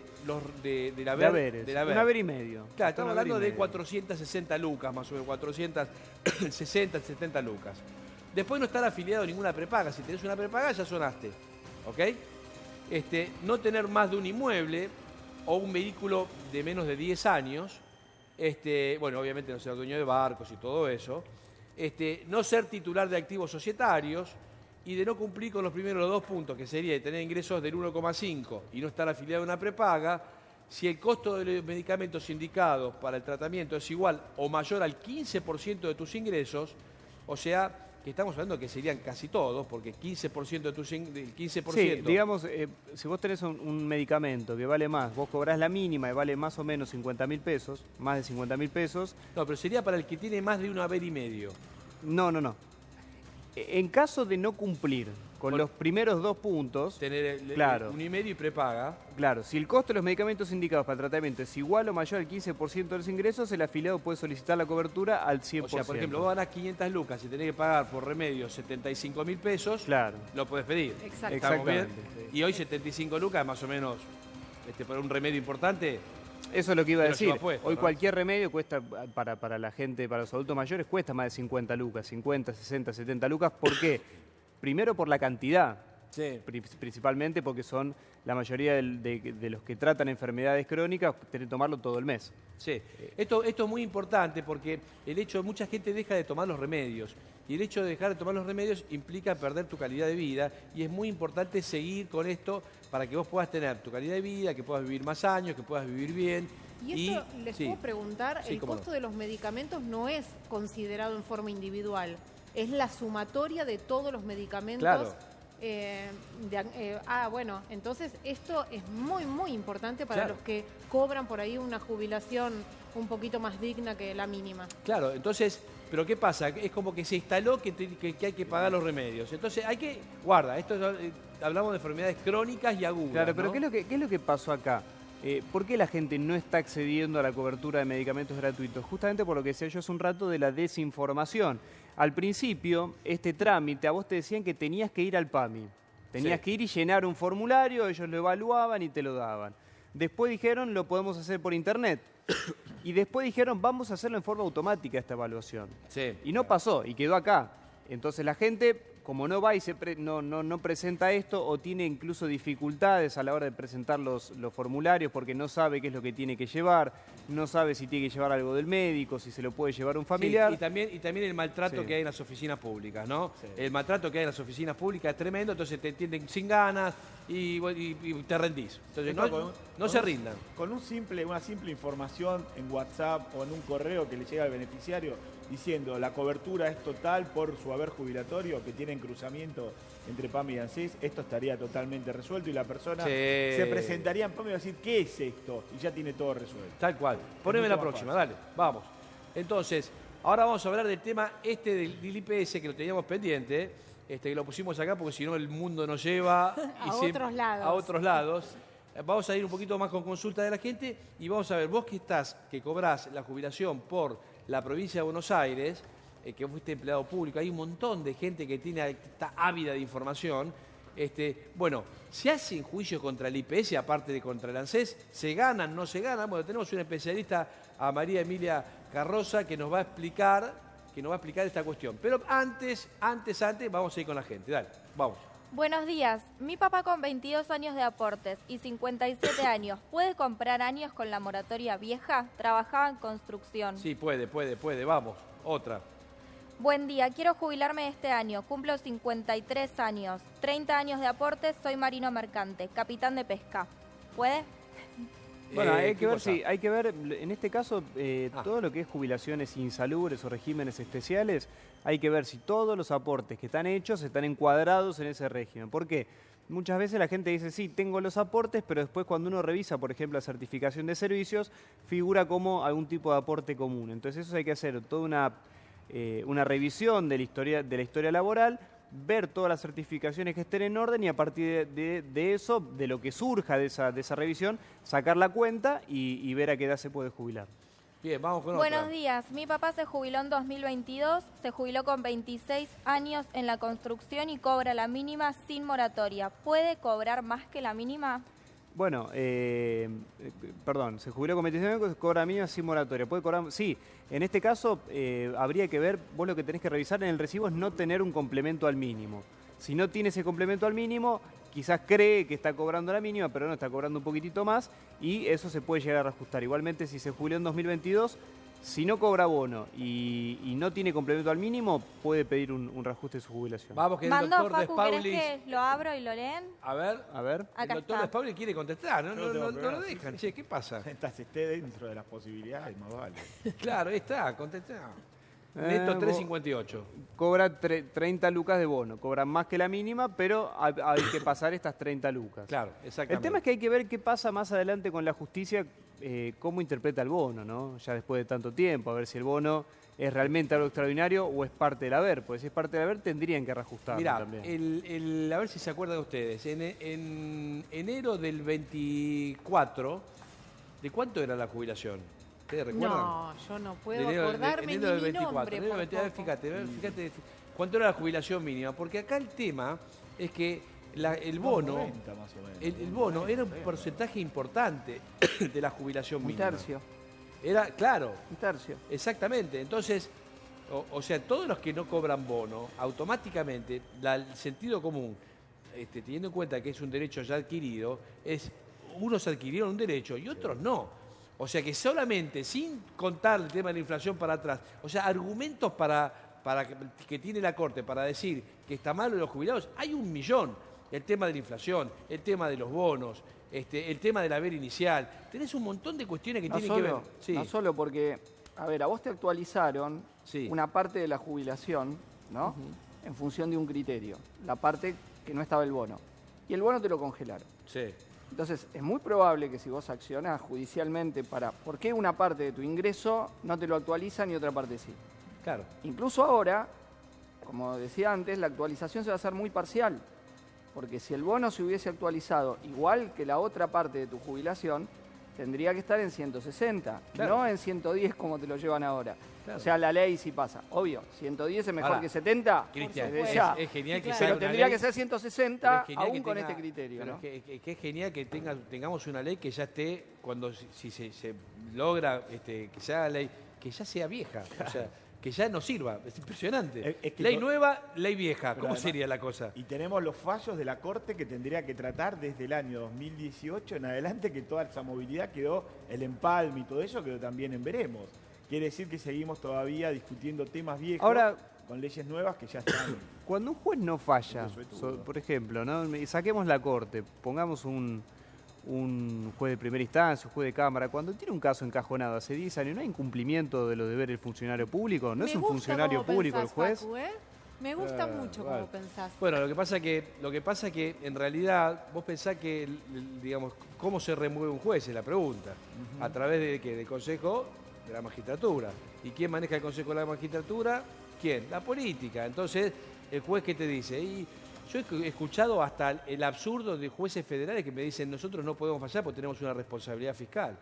Speaker 1: haber.
Speaker 5: Un haber y medio.
Speaker 1: Claro, estamos hablando de 460 lucas, más o menos, 460, 70 lucas. Después no estar afiliado a ninguna prepaga. Si tenés una prepaga, ya sonaste, ¿ok? No tener más de un inmueble o un vehículo de menos de 10 años, bueno, obviamente no ser dueño de barcos y todo eso, no ser titular de activos societarios y de no cumplir con los primeros 2 puntos, que sería de tener ingresos del 1,5 y no estar afiliado a una prepaga. Si el costo de los medicamentos indicados para el tratamiento es igual o mayor al 15% de tus ingresos, o sea, que estamos hablando que serían casi todos, porque 15% de tus del 15%...
Speaker 5: Sí, digamos, si vos tenés un medicamento que vale más, vos cobrás la mínima y vale más o menos 50.000 pesos, más de 50.000 pesos...
Speaker 1: No, pero sería para el que tiene más de un haber y medio.
Speaker 5: No. En caso de no cumplir con los primeros 2 puntos...
Speaker 1: Tener
Speaker 5: claro,
Speaker 1: 1,5 y prepaga.
Speaker 5: Claro, si el costo de los medicamentos indicados para el tratamiento es igual o mayor al 15% de los ingresos, el afiliado puede solicitar la cobertura al 100%.
Speaker 1: O sea, por ejemplo, vos ganás 500 lucas y tenés que pagar por remedios 75.000 pesos,
Speaker 5: claro,
Speaker 1: lo podés pedir.
Speaker 7: Exacto.
Speaker 1: ¿Estamos bien?
Speaker 5: Exactamente, sí.
Speaker 1: Y hoy 75 lucas, más o menos, por un remedio importante...
Speaker 5: Eso es lo que iba a
Speaker 1: Pero
Speaker 5: decir.
Speaker 1: lleva puesto,
Speaker 5: Hoy
Speaker 1: ¿no?
Speaker 5: cualquier remedio cuesta, para la gente, para los adultos mayores, cuesta más de 50 lucas, 50, 60, 70 lucas. ¿Por qué? Primero por la cantidad.
Speaker 1: Sí.
Speaker 5: Principalmente porque son la mayoría de los que tratan enfermedades crónicas, tienen que tomarlo todo el mes.
Speaker 1: Sí, esto es muy importante porque el hecho de mucha gente deja de tomar los remedios y el hecho de dejar de tomar los remedios implica perder tu calidad de vida y es muy importante seguir con esto para que vos puedas tener tu calidad de vida, que puedas vivir más años, que puedas vivir bien.
Speaker 7: Y esto les
Speaker 1: sí.
Speaker 7: puedo preguntar,
Speaker 1: Sí,
Speaker 7: el
Speaker 1: cómo
Speaker 7: costo
Speaker 1: no.
Speaker 7: de los medicamentos no es considerado en forma individual, es la sumatoria de todos los medicamentos.
Speaker 1: Claro.
Speaker 7: Bueno, entonces esto es muy, muy importante para
Speaker 1: Claro.
Speaker 7: los que cobran por ahí una jubilación un poquito más digna que la mínima.
Speaker 1: Claro, entonces, pero ¿qué pasa? Es como que se instaló que hay que pagar los remedios. Entonces hay que, guarda, hablamos de enfermedades crónicas y agudas.
Speaker 5: Claro, pero
Speaker 1: ¿no?
Speaker 5: ¿qué es lo que pasó acá? ¿Por qué la gente no está accediendo a la cobertura de medicamentos gratuitos? Justamente por lo que decía yo hace un rato de la desinformación. Al principio, este trámite, a vos te decían que tenías que ir al PAMI. Tenías
Speaker 1: Sí.
Speaker 5: que ir y llenar un formulario, ellos lo evaluaban y te lo daban. Después dijeron, lo podemos hacer por internet. Y después dijeron, vamos a hacerlo en forma automática esta evaluación.
Speaker 1: Sí.
Speaker 5: Y no pasó, y quedó acá. Entonces la gente, como no va y no presenta esto, o tiene incluso dificultades a la hora de presentar los formularios porque no sabe qué es lo que tiene que llevar, no sabe si tiene que llevar algo del médico, si se lo puede llevar un familiar.
Speaker 1: Sí, y también el maltrato
Speaker 5: Sí.
Speaker 1: que hay en las oficinas públicas, ¿no?
Speaker 6: Sí.
Speaker 1: El maltrato que hay en las oficinas públicas es tremendo, entonces te entienden sin ganas y te rendís. Entonces
Speaker 6: Esto
Speaker 1: no se rindan.
Speaker 6: Con una simple información en WhatsApp o en un correo que le llega al beneficiario diciendo la cobertura es total por su haber jubilatorio, que tienen cruzamiento entre PAMI y ANSES, esto estaría totalmente resuelto y la persona
Speaker 1: Sí.
Speaker 6: se presentaría en PAMI y va a decir, ¿qué es esto? Y ya tiene todo resuelto.
Speaker 1: Tal cual. Poneme la
Speaker 6: mucho más
Speaker 1: próxima,
Speaker 6: fácil.
Speaker 1: dale, vamos. Entonces, ahora vamos a hablar del tema del IPS que lo teníamos pendiente, que lo pusimos acá porque si no el mundo nos lleva
Speaker 7: otros lados.
Speaker 1: a otros lados. Vamos a ir un poquito más con consulta de la gente y vamos a ver, vos que cobrás la jubilación por la provincia de Buenos Aires, que fuiste empleado público, hay un montón de gente que está ávida de información. Bueno, ¿se hacen juicios contra el IPS aparte de contra el ANSES? ¿Se ganan, no se ganan? Bueno, tenemos una especialista, a María Emilia Carroza, que nos va a explicar esta cuestión. Pero antes, vamos a ir con la gente. Dale, vamos.
Speaker 2: Buenos días. Mi papá con 22 años de aportes y 57 años, ¿puede comprar años con la moratoria vieja? Trabajaba en construcción.
Speaker 1: Sí, puede, vamos. Otra.
Speaker 2: Buen día, quiero jubilarme este año. Cumplo 53 años. 30 años de aportes, soy marino mercante, capitán de pesca. ¿Puede?
Speaker 5: Bueno, hay
Speaker 1: ¿qué
Speaker 5: que ver,
Speaker 1: cosa?
Speaker 5: sí, hay que ver, en este caso, todo lo que es jubilaciones insalubres o regímenes especiales, hay que ver si todos los aportes que están hechos están encuadrados en ese régimen. ¿Por qué? Muchas veces la gente dice, sí, tengo los aportes, pero después cuando uno revisa, por ejemplo, la certificación de servicios, figura como algún tipo de aporte común. Entonces eso hay que hacer toda una revisión de la historia laboral, ver todas las certificaciones que estén en orden y a partir de eso, de lo que surja de esa revisión, sacar la cuenta y ver a qué edad se puede jubilar.
Speaker 1: Bien, vamos con
Speaker 2: Buenos
Speaker 1: otra.
Speaker 2: días, mi papá se jubiló en 2022, se jubiló con 26 años en la construcción y cobra la mínima sin moratoria. ¿Puede cobrar más que la mínima?
Speaker 5: Bueno, perdón, se jubiló con 25 años, cobra mínima sin moratoria. ¿Puede cobrar? Sí, en este caso habría que ver, vos lo que tenés que revisar en el recibo es no tener un complemento al mínimo. Si no tiene ese complemento al mínimo, quizás cree que está cobrando la mínima, pero no, está cobrando un poquitito más y eso se puede llegar a reajustar. Igualmente, si se jubiló en 2022, si no cobra bono y no tiene complemento al mínimo, puede pedir un reajuste de su jubilación.
Speaker 1: Vamos, que el
Speaker 2: Mandó,
Speaker 1: doctor
Speaker 2: Facu, ¿querés
Speaker 1: Despaulis...
Speaker 2: que lo abro y lo leen?
Speaker 1: A ver,
Speaker 5: A ver.
Speaker 1: el
Speaker 2: Acá
Speaker 1: doctor
Speaker 2: está.
Speaker 1: Despaulis quiere contestar, ¿no?
Speaker 6: Yo no tengo
Speaker 1: No
Speaker 6: problema,
Speaker 1: lo
Speaker 6: sí,
Speaker 1: dejan.
Speaker 6: sí.
Speaker 1: Che, ¿qué pasa?
Speaker 6: Mientras esté dentro de las posibilidades, más vale.
Speaker 1: Claro, ahí está, contestá. Neto 358.
Speaker 5: Cobra 30 lucas de bono, cobra más que la mínima, pero hay que pasar estas 30 lucas.
Speaker 1: Claro, exactamente.
Speaker 5: El tema es que hay que ver qué pasa más adelante con la justicia, cómo interpreta el bono, ¿no? Ya después de tanto tiempo, a ver si el bono es realmente algo extraordinario o es parte del haber, porque si es parte del haber tendrían que reajustarlo
Speaker 1: Mirá,
Speaker 5: también.
Speaker 1: a ver si se acuerdan ustedes, en enero del 24, ¿de cuánto era la jubilación? ¿Ustedes recuerdan?
Speaker 7: No, yo no puedo
Speaker 1: De enero-
Speaker 7: acordarme
Speaker 1: de
Speaker 7: ni
Speaker 1: enero del
Speaker 7: mi
Speaker 1: 24.
Speaker 7: nombre.
Speaker 1: Enero del
Speaker 7: por
Speaker 1: 24,
Speaker 7: poco.
Speaker 1: fíjate, ¿cuánto era la jubilación mínima? Porque acá el tema es que el bono,
Speaker 6: 90 más o menos.
Speaker 1: el bono era un porcentaje importante de la jubilación
Speaker 3: Un
Speaker 1: mínima.
Speaker 3: tercio,
Speaker 1: Era, claro,
Speaker 3: un tercio.
Speaker 1: exactamente. Entonces, o sea, todos los que no cobran bono, automáticamente, el sentido común, teniendo en cuenta que es un derecho ya adquirido, es unos adquirieron un derecho y otros no. O sea que solamente, sin contar el tema de la inflación para atrás, o sea, argumentos para que tiene la Corte para decir que está malo de los jubilados, hay un millón. El tema de la inflación, el tema de los bonos, el tema del haber inicial. Tenés un montón de cuestiones que
Speaker 3: No
Speaker 1: tienen que ver.
Speaker 3: solo,
Speaker 1: Sí,
Speaker 3: no solo porque, a ver, a vos te actualizaron
Speaker 1: Sí.
Speaker 3: una parte de la jubilación, ¿no? En función de un criterio, la parte que no estaba el bono. Y el bono te lo congelaron.
Speaker 1: sí.
Speaker 3: Entonces, es muy probable que si vos accionás judicialmente ¿por qué una parte de tu ingreso no te lo actualizan y otra parte sí?
Speaker 1: Claro.
Speaker 3: Incluso ahora, como decía antes, la actualización se va a hacer muy parcial. Porque si el bono se hubiese actualizado igual que la otra parte de tu jubilación, tendría que estar en 160,
Speaker 1: Claro.
Speaker 3: no en 110 como te lo llevan ahora.
Speaker 1: Claro.
Speaker 3: O sea, la ley sí pasa. Obvio, 110 es mejor
Speaker 1: Ahora,
Speaker 3: que 70.
Speaker 1: Cristian,
Speaker 3: desde ya.
Speaker 1: es genial que
Speaker 7: Claro.
Speaker 1: sea
Speaker 3: Pero
Speaker 1: una
Speaker 3: tendría
Speaker 1: ley,
Speaker 3: que ser
Speaker 1: pero
Speaker 3: 160
Speaker 1: es genial
Speaker 3: aún
Speaker 1: que
Speaker 3: con
Speaker 1: tenga-
Speaker 3: este criterio,
Speaker 1: pero
Speaker 3: ¿no?
Speaker 1: que es genial que tengamos una ley que ya esté, cuando si se logra que se haga ley, que ya sea vieja, o sea, que ya no sirva. Es impresionante.
Speaker 6: Es que
Speaker 1: ley
Speaker 6: no-
Speaker 1: nueva, ley vieja.
Speaker 6: Pero
Speaker 1: ¿Cómo
Speaker 6: además-
Speaker 1: sería la cosa?
Speaker 6: Y tenemos los fallos de la Corte que tendría que tratar desde el año 2018 en adelante, que toda esa movilidad quedó, el empalme y todo eso quedó también en veremos. Quiere decir que seguimos todavía discutiendo temas viejos
Speaker 5: Ahora-
Speaker 6: con leyes nuevas que ya están.
Speaker 5: Cuando un juez no falla,
Speaker 6: Resuelto.
Speaker 5: por ejemplo, ¿no? Saquemos la corte, pongamos un juez de primera instancia, un juez de cámara, cuando tiene un caso encajonado hace 10 años, ¿no hay incumplimiento de los deberes del funcionario público? ¿No es
Speaker 7: Me
Speaker 5: un
Speaker 7: gusta
Speaker 5: funcionario
Speaker 7: cómo
Speaker 5: público el
Speaker 7: pensás,
Speaker 5: juez?
Speaker 7: Facu, ¿eh? Me gusta mucho
Speaker 1: bueno.
Speaker 7: cómo pensás.
Speaker 1: Bueno, lo que pasa que en realidad vos pensás que, digamos, ¿cómo se remueve un juez? Es la pregunta. ¿A través de qué? Del Consejo de la Magistratura. ¿Y quién maneja el Consejo de la Magistratura? ¿Quién? La política. Entonces, el juez que te dice, y yo he escuchado hasta el absurdo de jueces federales que me dicen, nosotros no podemos fallar porque tenemos una responsabilidad fiscal.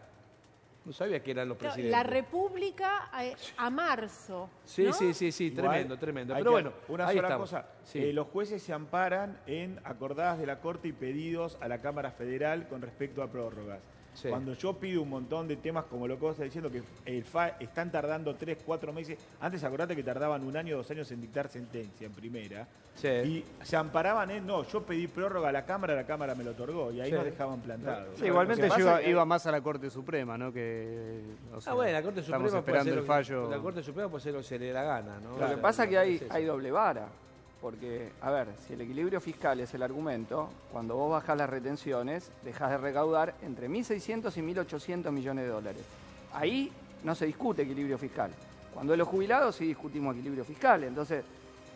Speaker 1: No sabía que eran los
Speaker 7: No,
Speaker 1: presidentes.
Speaker 7: la República a marzo.
Speaker 1: Sí,
Speaker 7: ¿no?
Speaker 1: sí,
Speaker 6: Igual,
Speaker 1: tremendo.
Speaker 6: hay
Speaker 1: Pero
Speaker 6: que-
Speaker 1: bueno,
Speaker 6: una
Speaker 1: ahí
Speaker 6: sola
Speaker 1: estamos.
Speaker 6: cosa.
Speaker 1: Sí.
Speaker 6: Los jueces se amparan en acordadas de la Corte y pedidos a la Cámara Federal con respecto a prórrogas.
Speaker 1: Sí.
Speaker 6: Cuando yo pido un montón de temas como lo que vos estás diciendo, que el FA están tardando 3, 4 meses. Antes acordate que tardaban 1 año, 2 años en dictar sentencia en primera.
Speaker 1: Sí.
Speaker 6: Y se amparaban en, no, yo pedí prórroga a la Cámara me lo otorgó. Y ahí
Speaker 1: Sí.
Speaker 6: nos dejaban plantados.
Speaker 5: Sí, igualmente
Speaker 6: Lo que
Speaker 5: yo
Speaker 6: pasa es que-
Speaker 5: iba más a la Corte Suprema, ¿no? Que, o sea,
Speaker 1: Bueno, la Corte Suprema
Speaker 5: estamos
Speaker 1: puede
Speaker 5: esperando
Speaker 1: hacer
Speaker 5: el fallo.
Speaker 1: La Corte Suprema puede hacer lo que se le dé la gana, ¿no?
Speaker 3: Lo que
Speaker 1: La-
Speaker 3: pasa es que
Speaker 1: la-
Speaker 3: hay,
Speaker 1: es eso.
Speaker 3: hay doble vara, porque, a ver, si el equilibrio fiscal es el argumento, cuando vos bajás las retenciones, dejás de recaudar entre 1.600 y 1.800 millones de dólares. Ahí no se discute equilibrio fiscal. Cuando es los jubilados sí discutimos equilibrio fiscal, entonces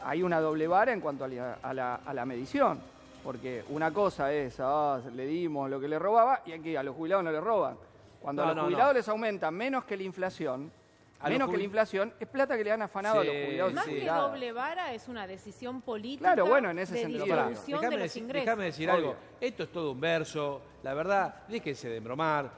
Speaker 3: hay una doble vara en cuanto a la medición, porque una cosa es, le dimos lo que le robaba, y aquí a los jubilados no le roban. Cuando
Speaker 1: No,
Speaker 3: a los
Speaker 1: no,
Speaker 3: jubilados
Speaker 1: no.
Speaker 3: les aumentan menos que la inflación,
Speaker 1: A
Speaker 3: menos
Speaker 1: los
Speaker 3: que la inflación, es plata que le han afanado a los
Speaker 1: Sí,
Speaker 3: jubilados. y
Speaker 7: Más que
Speaker 3: jubiladas.
Speaker 7: doble vara es una decisión política
Speaker 3: Claro, bueno, en ese
Speaker 7: de
Speaker 3: sentido.
Speaker 7: distribución de
Speaker 1: Déjame
Speaker 7: los ingresos.
Speaker 1: déjame decir
Speaker 3: Obvio.
Speaker 1: algo. Esto es todo un verso. La verdad, déjense de bromar.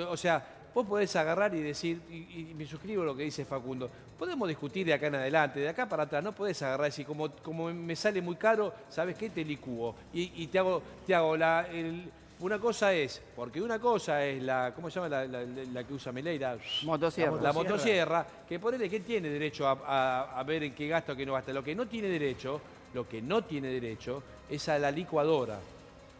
Speaker 1: O sea, vos podés agarrar y decir, y me suscribo a lo que dice Facundo, podemos discutir de acá en adelante, de acá para atrás, no podés agarrar y decir, como me sale muy caro, ¿sabes qué? Te licúo. Y te hago una cosa es, porque una cosa es la, ¿cómo se llama la que usa Milei?
Speaker 3: Motosierra.
Speaker 1: La motosierra, que ponele que tiene derecho a ver en qué gasta o qué no gasta. Lo que no tiene derecho es a la licuadora.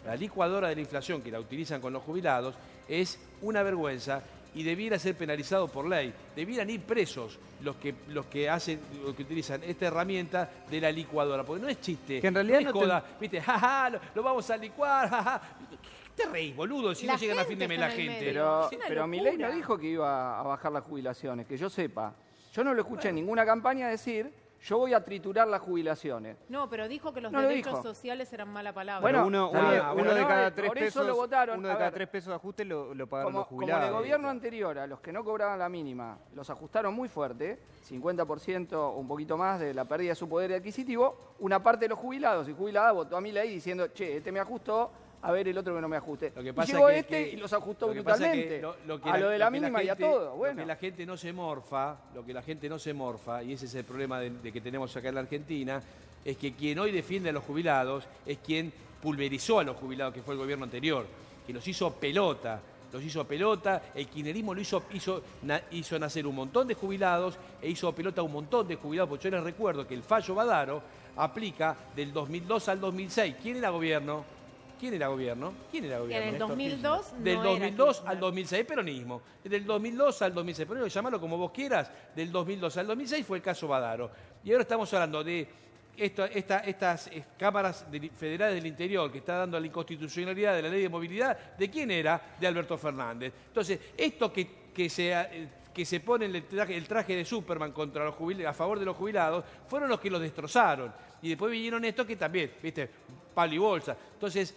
Speaker 1: La licuadora de la inflación que la utilizan con los jubilados es una vergüenza y debiera ser penalizado por ley. Debieran ir presos los que utilizan esta herramienta de la licuadora, porque no es chiste.
Speaker 5: Que en realidad
Speaker 1: no es
Speaker 5: no te-
Speaker 1: joda, ¿viste? Jaja, lo vamos a licuar, jaja. ¿Qué te reís, boludo? Si
Speaker 7: La
Speaker 1: no llegan a fin de
Speaker 7: gente
Speaker 1: mes
Speaker 7: está
Speaker 1: la
Speaker 7: en el
Speaker 1: gente.
Speaker 7: medio.
Speaker 3: Pero,
Speaker 7: Es una
Speaker 3: pero
Speaker 7: locura.
Speaker 3: Milei no dijo que iba a bajar las jubilaciones, que yo sepa. Yo no lo escuché en ninguna campaña decir, yo voy a triturar las jubilaciones.
Speaker 7: No, pero dijo que los
Speaker 3: No lo
Speaker 7: derechos
Speaker 3: dijo.
Speaker 7: sociales eran mala palabra.
Speaker 5: Pero
Speaker 3: Bueno,
Speaker 5: uno,
Speaker 3: está
Speaker 5: uno-
Speaker 3: bien,
Speaker 5: uno
Speaker 3: pero
Speaker 5: de
Speaker 3: no,
Speaker 5: cada 3
Speaker 3: por eso
Speaker 5: pesos,
Speaker 3: lo votaron.
Speaker 5: uno de
Speaker 3: A
Speaker 5: cada
Speaker 3: ver,
Speaker 5: 3 pesos de ajuste lo pagaron los
Speaker 3: Como
Speaker 5: jubilados.
Speaker 3: el gobierno anterior, a los que no cobraban la mínima, los ajustaron muy fuerte, 50% o un poquito más de la pérdida de su poder adquisitivo, una parte de los jubilados y jubiladas votó a Milei diciendo, che, este me ajustó, a ver el otro que no me ajuste.
Speaker 1: Lo que
Speaker 3: Y
Speaker 1: pasa
Speaker 3: llegó
Speaker 1: que-
Speaker 3: y los ajustó
Speaker 1: lo que pasa
Speaker 3: brutalmente.
Speaker 1: que lo que
Speaker 3: a lo de la
Speaker 1: que
Speaker 3: mínima y a
Speaker 1: gente-
Speaker 3: todo.
Speaker 1: Lo
Speaker 3: Bueno.
Speaker 1: que la gente no se morfa, y ese es el problema de que tenemos acá en la Argentina, es que quien hoy defiende a los jubilados es quien pulverizó a los jubilados, que fue el gobierno anterior, que los hizo pelota. El kirchnerismo hizo nacer un montón de jubilados e hizo pelota a un montón de jubilados, porque yo les recuerdo que el fallo Badaro aplica del 2002 al 2006. ¿Quién era gobierno?
Speaker 7: En el
Speaker 6: Néstor
Speaker 7: 2002
Speaker 1: Del
Speaker 7: no
Speaker 1: 2002
Speaker 7: era
Speaker 1: al 2006, peronismo. Del 2002 al 2006, peronismo, llámalo como vos quieras, del 2002 al 2006 fue el caso Badaro. Y ahora estamos hablando de estas cámaras federales del interior que está dando la inconstitucionalidad de la ley de movilidad. ¿De quién era? De Alberto Fernández. Entonces, esto que se pone el traje de Superman contra los a favor de los jubilados, fueron los que los destrozaron. Y después vinieron estos que también, viste, palo y bolsa. Entonces,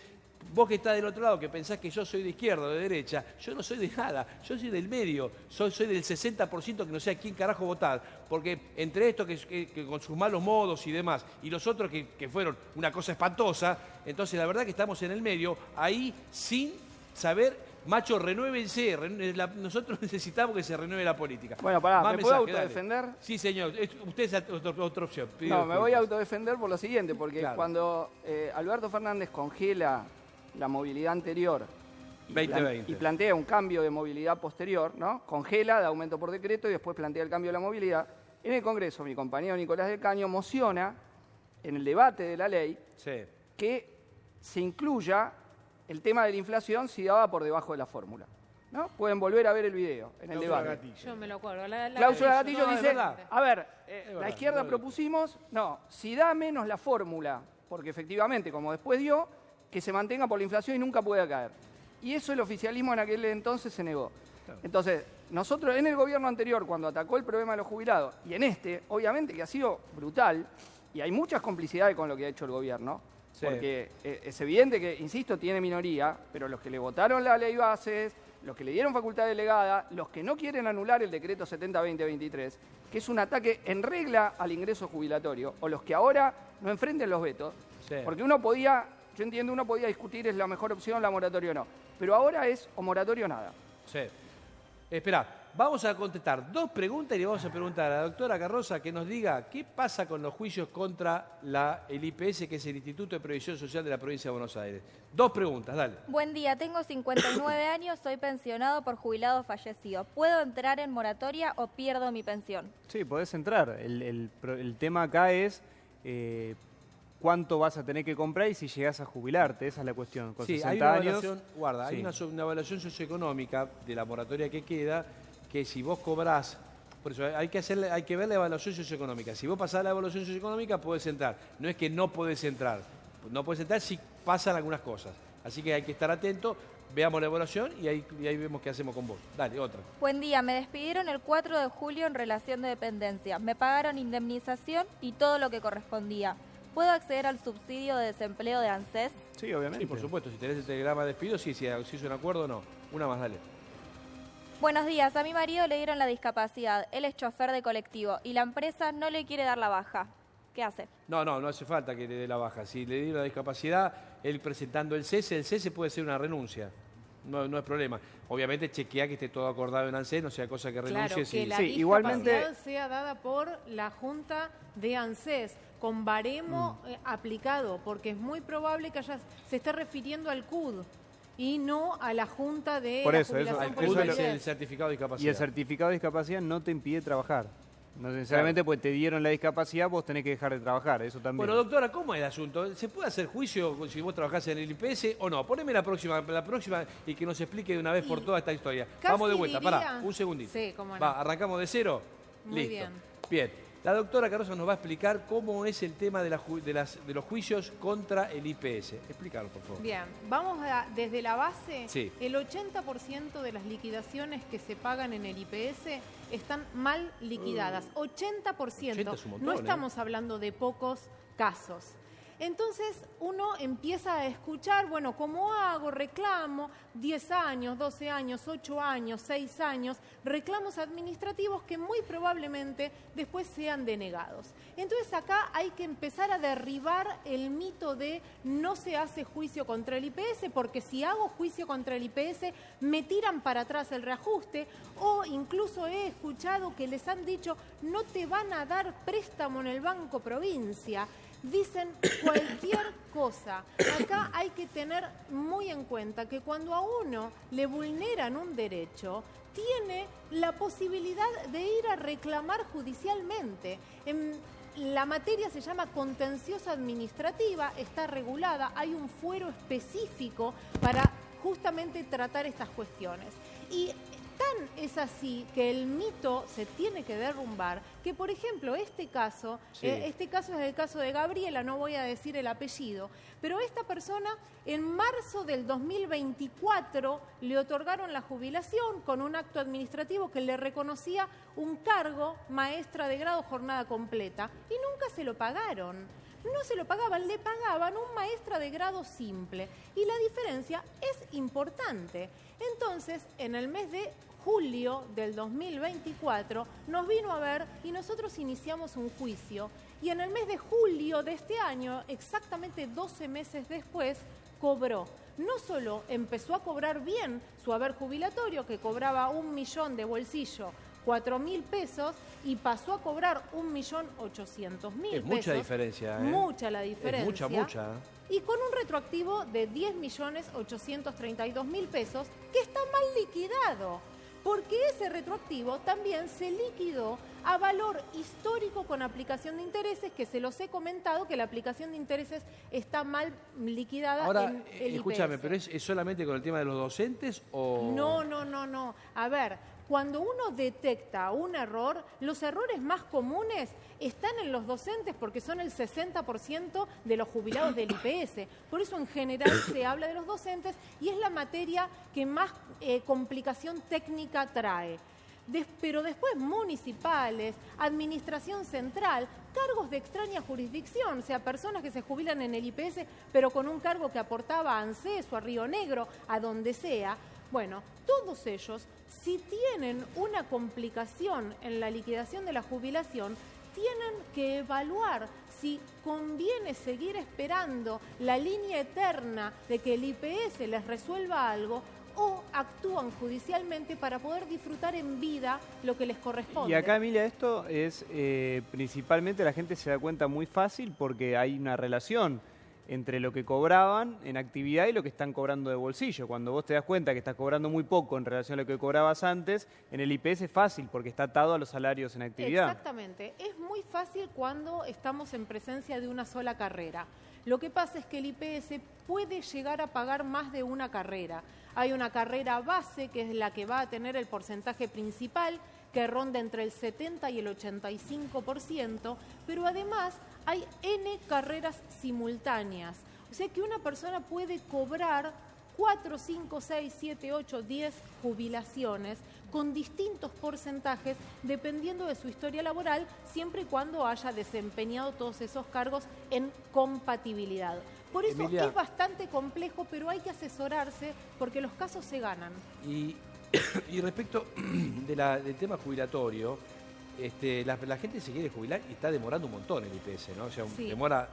Speaker 1: vos que estás del otro lado, que pensás que yo soy de izquierda o de derecha, yo no soy de nada, yo soy del medio, soy del 60% que no sé a quién carajo votar, porque entre estos que con sus malos modos y demás, y los otros que fueron una cosa espantosa, entonces la verdad que estamos en el medio, ahí sin saber Macho, renuévense. Nosotros necesitamos que se renueve la política.
Speaker 3: Bueno, pará,
Speaker 1: Más
Speaker 3: ¿me puedo
Speaker 1: mensaje,
Speaker 3: autodefender?
Speaker 1: dale. Sí, señor. Usted es otra opción. Pido
Speaker 3: No, me voy a
Speaker 1: disculpas.
Speaker 3: autodefender por lo siguiente, porque
Speaker 1: Claro.
Speaker 3: cuando Alberto Fernández congela la movilidad anterior y
Speaker 1: 2020.
Speaker 3: y plantea un cambio de movilidad posterior, ¿no? Congela, da aumento por decreto y después plantea el cambio de la movilidad. En el Congreso, mi compañero Nicolás del Caño mociona en el debate de la ley
Speaker 1: Sí.
Speaker 3: que se incluya el tema de la inflación si daba por debajo de la fórmula, ¿no? Pueden volver a ver el video en el
Speaker 6: Cláusula
Speaker 3: debate.
Speaker 6: gatillo.
Speaker 7: Yo me lo acuerdo.
Speaker 3: Cláusula Gatillo
Speaker 1: No, es
Speaker 3: dice,
Speaker 1: verdad.
Speaker 3: a ver,
Speaker 1: verdad,
Speaker 3: la izquierda
Speaker 1: no,
Speaker 3: propusimos, no, si da menos la fórmula, porque efectivamente, como después dio, que se mantenga por la inflación y nunca pueda caer. Y eso el oficialismo en aquel entonces se negó. Entonces, nosotros en el gobierno anterior, cuando atacó el problema de los jubilados, y en este, obviamente que ha sido brutal, y hay muchas complicidades con lo que ha hecho el gobierno,
Speaker 1: Sí.
Speaker 3: porque es evidente que, insisto, tiene minoría, pero los que le votaron la ley bases, los que le dieron facultad delegada, los que no quieren anular el decreto 70-2023, que es un ataque en regla al ingreso jubilatorio, o los que ahora no enfrenten los vetos,
Speaker 1: Sí.
Speaker 3: porque uno podía, yo entiendo, uno podía discutir es la mejor opción, la moratoria o no, pero ahora es o moratoria o nada.
Speaker 1: Sí. Espera, vamos a contestar 2 preguntas y le vamos a preguntar a la doctora Carroza que nos diga qué pasa con los juicios contra el IPS, que es el Instituto de Previsión Social de la Provincia de Buenos Aires. 2 preguntas, dale.
Speaker 2: Buen día, tengo 59 años, soy pensionado por jubilado fallecido. ¿Puedo entrar en moratoria o pierdo mi pensión?
Speaker 5: Sí, podés entrar. El tema acá es cuánto vas a tener que comprar y si llegás a jubilarte. Esa es la cuestión. Con
Speaker 1: Sí,
Speaker 5: 60
Speaker 1: hay una
Speaker 5: años.
Speaker 1: evaluación, guarda, hay
Speaker 5: Sí.
Speaker 1: una evaluación socioeconómica de la moratoria que queda, que si vos cobrás, por eso hay que ver la evaluación socioeconómica. Si vos pasás la evaluación socioeconómica, podés entrar. No es que no podés entrar. No podés entrar si pasan algunas cosas. Así que hay que estar atento, veamos la evaluación y ahí vemos qué hacemos con vos. Dale, otra.
Speaker 2: Buen día, me despidieron el 4 de julio en relación de dependencia. Me pagaron indemnización y todo lo que correspondía. ¿Puedo acceder al subsidio de desempleo de ANSES?
Speaker 5: Sí, obviamente.
Speaker 1: Sí, por supuesto, si tenés el telegrama de despido, sí, si hizo un acuerdo o no. Una más, dale.
Speaker 2: Buenos días, a mi marido le dieron la discapacidad. Él es chofer de colectivo y la empresa no le quiere dar la baja. ¿Qué hace?
Speaker 1: No hace falta que le dé la baja. Si le dieron la discapacidad, él presentando el cese puede ser una renuncia. No es problema. Obviamente chequea que esté todo acordado en ANSES, no sea cosa que renuncie.
Speaker 7: Claro, que la
Speaker 5: Sí, igualmente-
Speaker 7: discapacidad sea dada por la Junta de ANSES, con baremo aplicado, porque es muy probable que se esté refiriendo al CUD y no a la Junta de
Speaker 5: Por
Speaker 7: la
Speaker 5: eso,
Speaker 7: jubilación
Speaker 1: Al
Speaker 7: por
Speaker 1: CUD es
Speaker 7: invalidez.
Speaker 1: el certificado de
Speaker 5: Y
Speaker 1: discapacidad.
Speaker 5: el certificado de discapacidad no te impide trabajar. No necesariamente porque te dieron la discapacidad, vos tenés que dejar de trabajar. Eso también.
Speaker 1: Bueno, doctora, ¿cómo es el asunto? ¿Se puede hacer juicio si vos trabajás en el IPS o no? Poneme la próxima y que nos explique de una vez por toda esta historia.
Speaker 7: Casi
Speaker 1: Vamos de vuelta,
Speaker 7: diría-
Speaker 1: pará, un segundito.
Speaker 7: Sí, cómo no.
Speaker 1: Va, arrancamos de cero.
Speaker 7: Muy
Speaker 1: Listo.
Speaker 7: bien.
Speaker 1: Bien. La doctora Carroza nos va a explicar cómo es el tema de los juicios contra el IPS. Explícalo, por favor.
Speaker 7: Bien, vamos desde la base.
Speaker 1: Sí.
Speaker 7: El 80% de las liquidaciones que se pagan en el IPS están mal liquidadas. 80%.
Speaker 1: 80 es un montón,
Speaker 7: No estamos hablando de pocos casos. Entonces uno empieza a escuchar, bueno, ¿cómo hago? Reclamo 10 años, 12 años, 8 años, 6 años, reclamos administrativos que muy probablemente después sean denegados. Entonces acá hay que empezar a derribar el mito de no se hace juicio contra el IPS, porque si hago juicio contra el IPS me tiran para atrás el reajuste, o incluso he escuchado que les han dicho no te van a dar préstamo en el Banco Provincia. Dicen cualquier cosa. Acá hay que tener muy en cuenta que cuando a uno le vulneran un derecho, tiene la posibilidad de ir a reclamar judicialmente. La materia se llama contencioso administrativa, está regulada, hay un fuero específico para justamente tratar estas cuestiones. Y tan es así que el mito se tiene que derrumbar, que por ejemplo este caso es el caso de Gabriela, no voy a decir el apellido, pero esta persona en marzo del 2024 le otorgaron la jubilación con un acto administrativo que le reconocía un cargo maestra de grado jornada completa y nunca se lo pagaron. No se lo pagaban, le pagaban un maestra de grado simple. Y la diferencia es importante. Entonces, en el mes de julio del 2024, nos vino a ver y nosotros iniciamos un juicio. Y en el mes de julio de este año, exactamente 12 meses después, cobró. no solo empezó a cobrar bien su haber jubilatorio, que cobraba 1 millón de bolsillo, 4.000 pesos, y pasó a cobrar 1.800.000 pesos.
Speaker 1: Es mucha diferencia, ¿eh?
Speaker 7: Mucha la diferencia.
Speaker 1: Es mucha.
Speaker 7: Y con un retroactivo de 10.832.000 pesos, que está mal liquidado. Porque ese retroactivo también se liquidó a valor histórico con aplicación de intereses, que se los he comentado que la aplicación de intereses está mal liquidada
Speaker 1: Ahora,
Speaker 7: en el
Speaker 1: escúchame,
Speaker 7: IPS.
Speaker 1: ¿pero es solamente con el tema de los docentes o...?
Speaker 7: No. A ver, cuando uno detecta un error, los errores más comunes están en los docentes porque son el 60% de los jubilados del IPS. Por eso en general se habla de los docentes y es la materia que más complicación técnica trae. Pero después municipales, administración central, cargos de extraña jurisdicción, o sea, personas que se jubilan en el IPS pero con un cargo que aportaba a ANSES o a Río Negro, a donde sea. Bueno, todos ellos, si tienen una complicación en la liquidación de la jubilación, tienen que evaluar si conviene seguir esperando la línea eterna de que el IPS les resuelva algo o actúan judicialmente para poder disfrutar en vida lo que les corresponde.
Speaker 5: Y acá, Emilia, esto es principalmente la gente se da cuenta muy fácil porque hay una relación entre lo que cobraban en actividad y lo que están cobrando de bolsillo. Cuando vos te das cuenta que estás cobrando muy poco en relación a lo que cobrabas antes, en el IPS es fácil porque está atado a los salarios en actividad.
Speaker 7: Exactamente. Es muy fácil cuando estamos en presencia de una sola carrera. Lo que pasa es que el IPS puede llegar a pagar más de una carrera. Hay una carrera base, que es la que va a tener el porcentaje principal, que ronda entre el 70 y el 85%, pero además hay N carreras simultáneas. O sea que una persona puede cobrar 4, 5, 6, 7, 8, 10 jubilaciones con distintos porcentajes dependiendo de su historia laboral, siempre y cuando haya desempeñado todos esos cargos en compatibilidad. Por eso
Speaker 1: Emilia,
Speaker 7: es bastante complejo, pero hay que asesorarse porque los casos se ganan.
Speaker 1: Y respecto del tema jubilatorio, la gente se quiere jubilar y está demorando un montón el IPS, ¿no? O sea,
Speaker 7: Sí.
Speaker 1: demora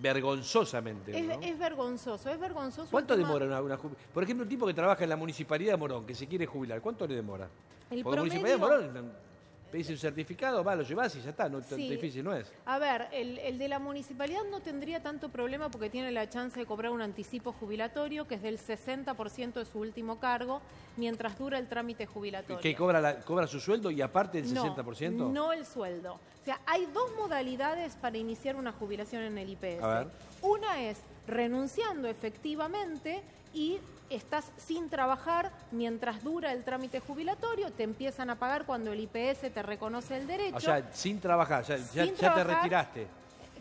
Speaker 1: vergonzosamente, ¿no?
Speaker 7: Es vergonzoso, es vergonzoso.
Speaker 1: ¿Cuánto
Speaker 7: el tema-
Speaker 1: demora una jubilación? Por ejemplo, un tipo que trabaja en la Municipalidad de Morón, que se quiere jubilar, ¿cuánto le demora?
Speaker 7: El
Speaker 1: Porque la Municipalidad de
Speaker 7: promedio-
Speaker 1: Morón pedís un certificado, lo llevás y ya está, no tan
Speaker 7: Sí.
Speaker 1: difícil no es.
Speaker 7: A ver, el de la municipalidad no tendría tanto problema porque tiene la chance de cobrar un anticipo jubilatorio que es del 60% de su último cargo mientras dura el trámite jubilatorio.
Speaker 1: ¿Que cobra su sueldo y aparte el 60%?
Speaker 7: No el sueldo. O sea, hay dos modalidades para iniciar una jubilación en el IPS.
Speaker 1: A ver.
Speaker 7: Una es renunciando efectivamente y estás sin trabajar mientras dura el trámite jubilatorio, te empiezan a pagar cuando el IPS te reconoce el derecho.
Speaker 1: O sea, sin trabajar, ya te
Speaker 7: trabajar,
Speaker 1: retiraste.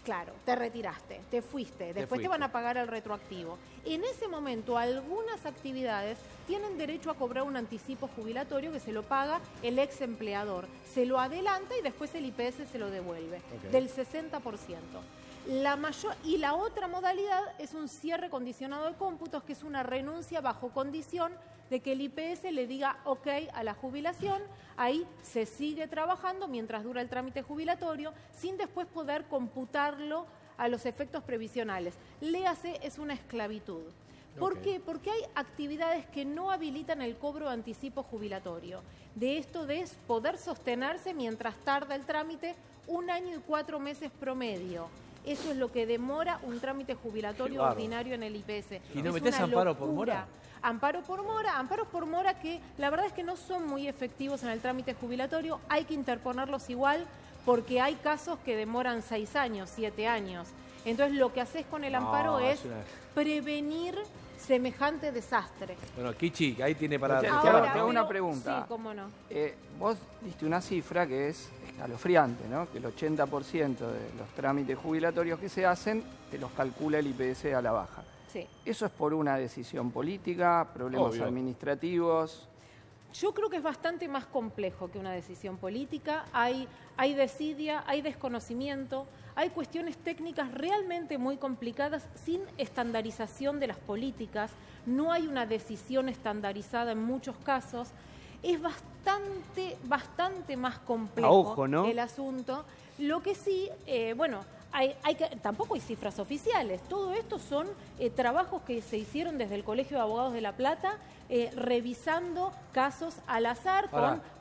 Speaker 7: Claro, te retiraste, te fuiste, después te van a pagar el retroactivo. En ese momento, algunas actividades tienen derecho a cobrar un anticipo jubilatorio que se lo paga el ex empleador. Se lo adelanta y después el IPS se lo devuelve,
Speaker 1: Ok.
Speaker 7: del 60%. Y la otra modalidad es un cierre condicionado de cómputos, que es una renuncia bajo condición de que el IPS le diga ok a la jubilación. Ahí se sigue trabajando mientras dura el trámite jubilatorio, sin después poder computarlo a los efectos previsionales. Léase, es una esclavitud. ¿Por
Speaker 1: Ok.
Speaker 7: qué? Porque hay actividades que no habilitan el cobro de anticipo jubilatorio. De esto de poder sostenerse mientras tarda el trámite 1 año y 4 meses promedio. Eso es lo que demora un trámite jubilatorio
Speaker 1: Qué bárbaro.
Speaker 7: ordinario en el IPS.
Speaker 1: ¿Y no
Speaker 7: Es
Speaker 1: metés
Speaker 7: una
Speaker 1: amparo por
Speaker 7: locura.
Speaker 1: mora?
Speaker 7: Amparos por mora que la verdad es que no son muy efectivos en el trámite jubilatorio. Hay que interponerlos igual porque hay casos que demoran 6 años, 7 años. Entonces lo que haces con el amparo es prevenir semejante desastre.
Speaker 1: Bueno, Kichi, ahí tiene para...
Speaker 3: Te
Speaker 7: Ahora,
Speaker 3: hago una
Speaker 7: pero-
Speaker 3: pregunta.
Speaker 7: Sí, cómo no.
Speaker 3: Vos diste una cifra que es escalofriante, ¿no? Que el 80% de los trámites jubilatorios que se hacen te los calcula el IPS a la baja.
Speaker 7: Sí.
Speaker 3: ¿Eso es por una decisión política, problemas
Speaker 1: Obvio.
Speaker 3: administrativos?
Speaker 7: Yo creo que es bastante más complejo que una decisión política. Hay desidia, hay desconocimiento, hay cuestiones técnicas realmente muy complicadas sin estandarización de las políticas. No hay una decisión estandarizada en muchos casos. Es bastante más complejo
Speaker 5: A ojo, ¿no?
Speaker 7: el asunto. Lo que sí, tampoco hay cifras oficiales. Todo esto son trabajos que se hicieron desde el Colegio de Abogados de La Plata, revisando casos al azar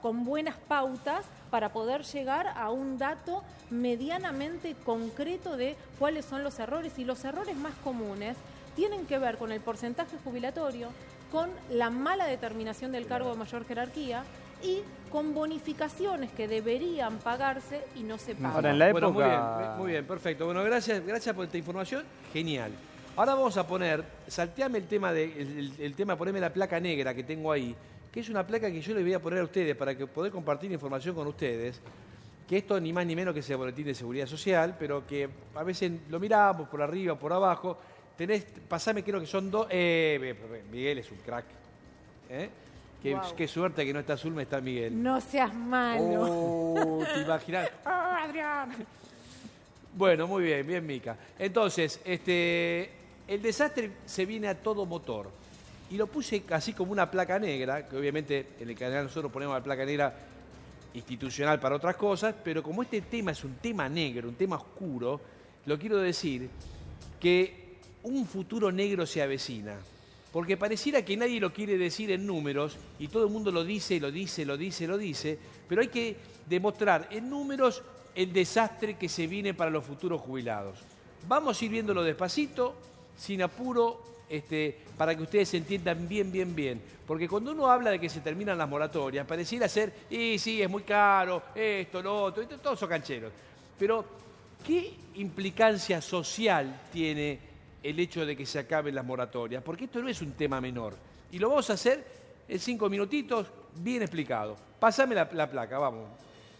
Speaker 7: con buenas pautas para poder llegar a un dato medianamente concreto de cuáles son los errores. Y los errores más comunes tienen que ver con el porcentaje jubilatorio, con la mala determinación del cargo de mayor jerarquía y con bonificaciones que deberían pagarse y no se pagan.
Speaker 5: Ahora, en la época...
Speaker 1: Bueno, muy bien, perfecto. Bueno, gracias por esta información. Genial. Ahora vamos a poner, salteame el tema, poneme la placa negra que tengo ahí, que es una placa que yo les voy a poner a ustedes para que poder compartir información con ustedes, que esto ni más ni menos que sea boletín de seguridad social, pero que a veces lo miramos por arriba, por abajo. Pasame, creo que son dos... Miguel es un crack. Qué suerte que no está Zulma, está Miguel.
Speaker 7: No seas malo.
Speaker 1: Oh, ¿te imaginas? Adrián! Bueno, muy bien, bien, Mica. Entonces, el desastre se viene a todo motor. Y lo puse así como una placa negra, que obviamente en el canal nosotros ponemos la placa negra institucional para otras cosas, pero como este tema es un tema negro, un tema oscuro, lo quiero decir que un futuro negro se avecina. Porque pareciera que nadie lo quiere decir en números y todo el mundo lo dice, pero hay que demostrar en números el desastre que se viene para los futuros jubilados. Vamos a ir viéndolo despacito, sin apuro, para que ustedes se entiendan bien. Porque cuando uno habla de que se terminan las moratorias, pareciera ser, sí, es muy caro, esto, lo otro, todos son cancheros. Pero, ¿qué implicancia social tiene el hecho de que se acaben las moratorias? Porque esto no es un tema menor. Y lo vamos a hacer en 5 minutitos, bien explicado. Pásame la placa, vamos.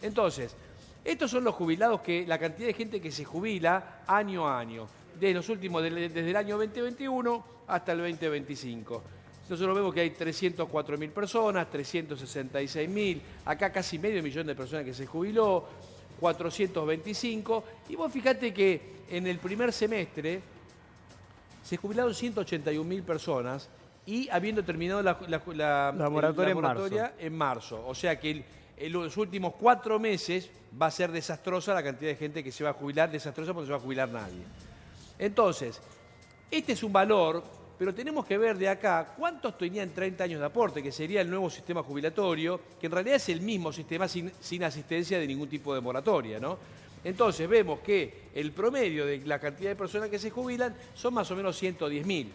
Speaker 1: Entonces, estos son los jubilados, la cantidad de gente que se jubila año a año, desde el año 2021 hasta el 2025. Nosotros vemos que hay 304.000 personas, 366.000, acá casi medio millón de personas que se jubiló, 425, y vos fíjate que en el primer semestre se jubilaron 181.000 personas y habiendo terminado la moratoria en marzo. O sea que en los últimos 4 meses va a ser desastrosa la cantidad de gente que se va a jubilar, desastrosa porque no se va a jubilar nadie. Entonces, este es un valor, pero tenemos que ver de acá cuántos tenían 30 años de aporte, que sería el nuevo sistema jubilatorio, que en realidad es el mismo sistema sin asistencia de ningún tipo de moratoria, ¿no? Entonces vemos que el promedio de la cantidad de personas que se jubilan son más o menos 110.000.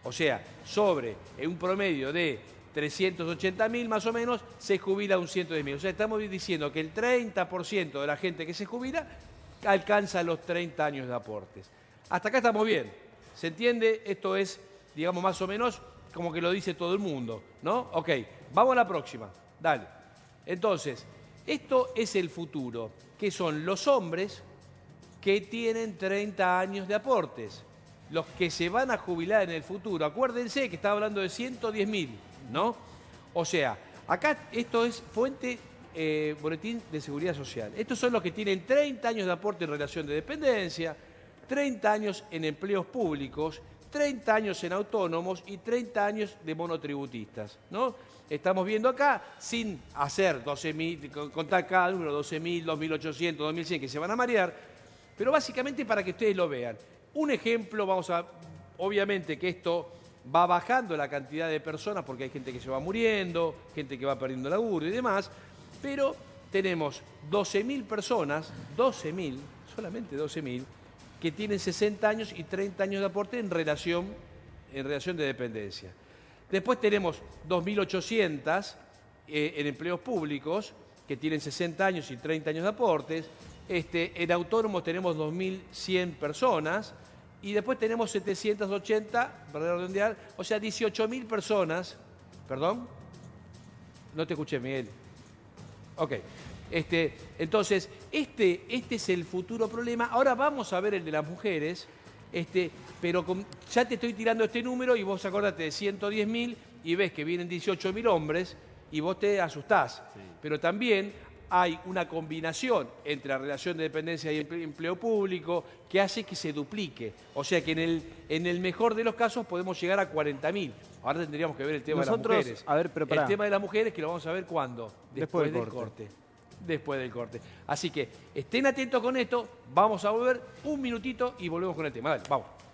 Speaker 1: O sea, sobre un promedio de 380.000 más o menos, se jubila un 110.000. O sea, estamos diciendo que el 30% de la gente que se jubila alcanza los 30 años de aportes. Hasta acá estamos bien. ¿Se entiende? Esto es, digamos, más o menos como que lo dice todo el mundo, ¿no? Ok, vamos a la próxima. Dale. Entonces, esto es el futuro, que son los hombres que tienen 30 años de aportes, los que se van a jubilar en el futuro. Acuérdense que estaba hablando de 110.000, ¿no? O sea, acá esto es fuente boletín de seguridad social. Estos son los que tienen 30 años de aporte en relación de dependencia, 30 años en empleos públicos, 30 años en autónomos y 30 años de monotributistas, ¿no? Estamos viendo acá, sin hacer 12.000, contar cada número, 12.000, 2.800, 2.100, que se van a marear, pero básicamente para que ustedes lo vean. Un ejemplo, obviamente que esto va bajando la cantidad de personas porque hay gente que se va muriendo, gente que va perdiendo laburo y demás, pero tenemos 12.000 personas, 12.000, solamente 12.000, que tienen 60 años y 30 años de aporte en relación de dependencia. Después tenemos 2.800 en empleos públicos, que tienen 60 años y 30 años de aportes. En autónomos tenemos 2.100 personas. Y después tenemos 780, para redondear, o sea, 18.000 personas. ¿Perdón? No te escuché, Miguel. Ok. Entonces, este es el futuro problema. Ahora vamos a ver el de las mujeres, pero ya te estoy tirando este número y vos acordate de 110.000 y ves que vienen 18.000 hombres y vos te asustás. Sí. Pero también hay una combinación entre la relación de dependencia y empleo público que hace que se duplique. O sea que en el mejor de los casos podemos llegar a 40.000. Ahora tendríamos que ver el tema de las mujeres.
Speaker 5: A ver, pero pará.
Speaker 1: El tema de las mujeres que lo vamos a ver ¿cuándo? Después del corte. después del corte. Así que estén atentos con esto, vamos a volver un minutito y volvemos con el tema. Dale, vamos.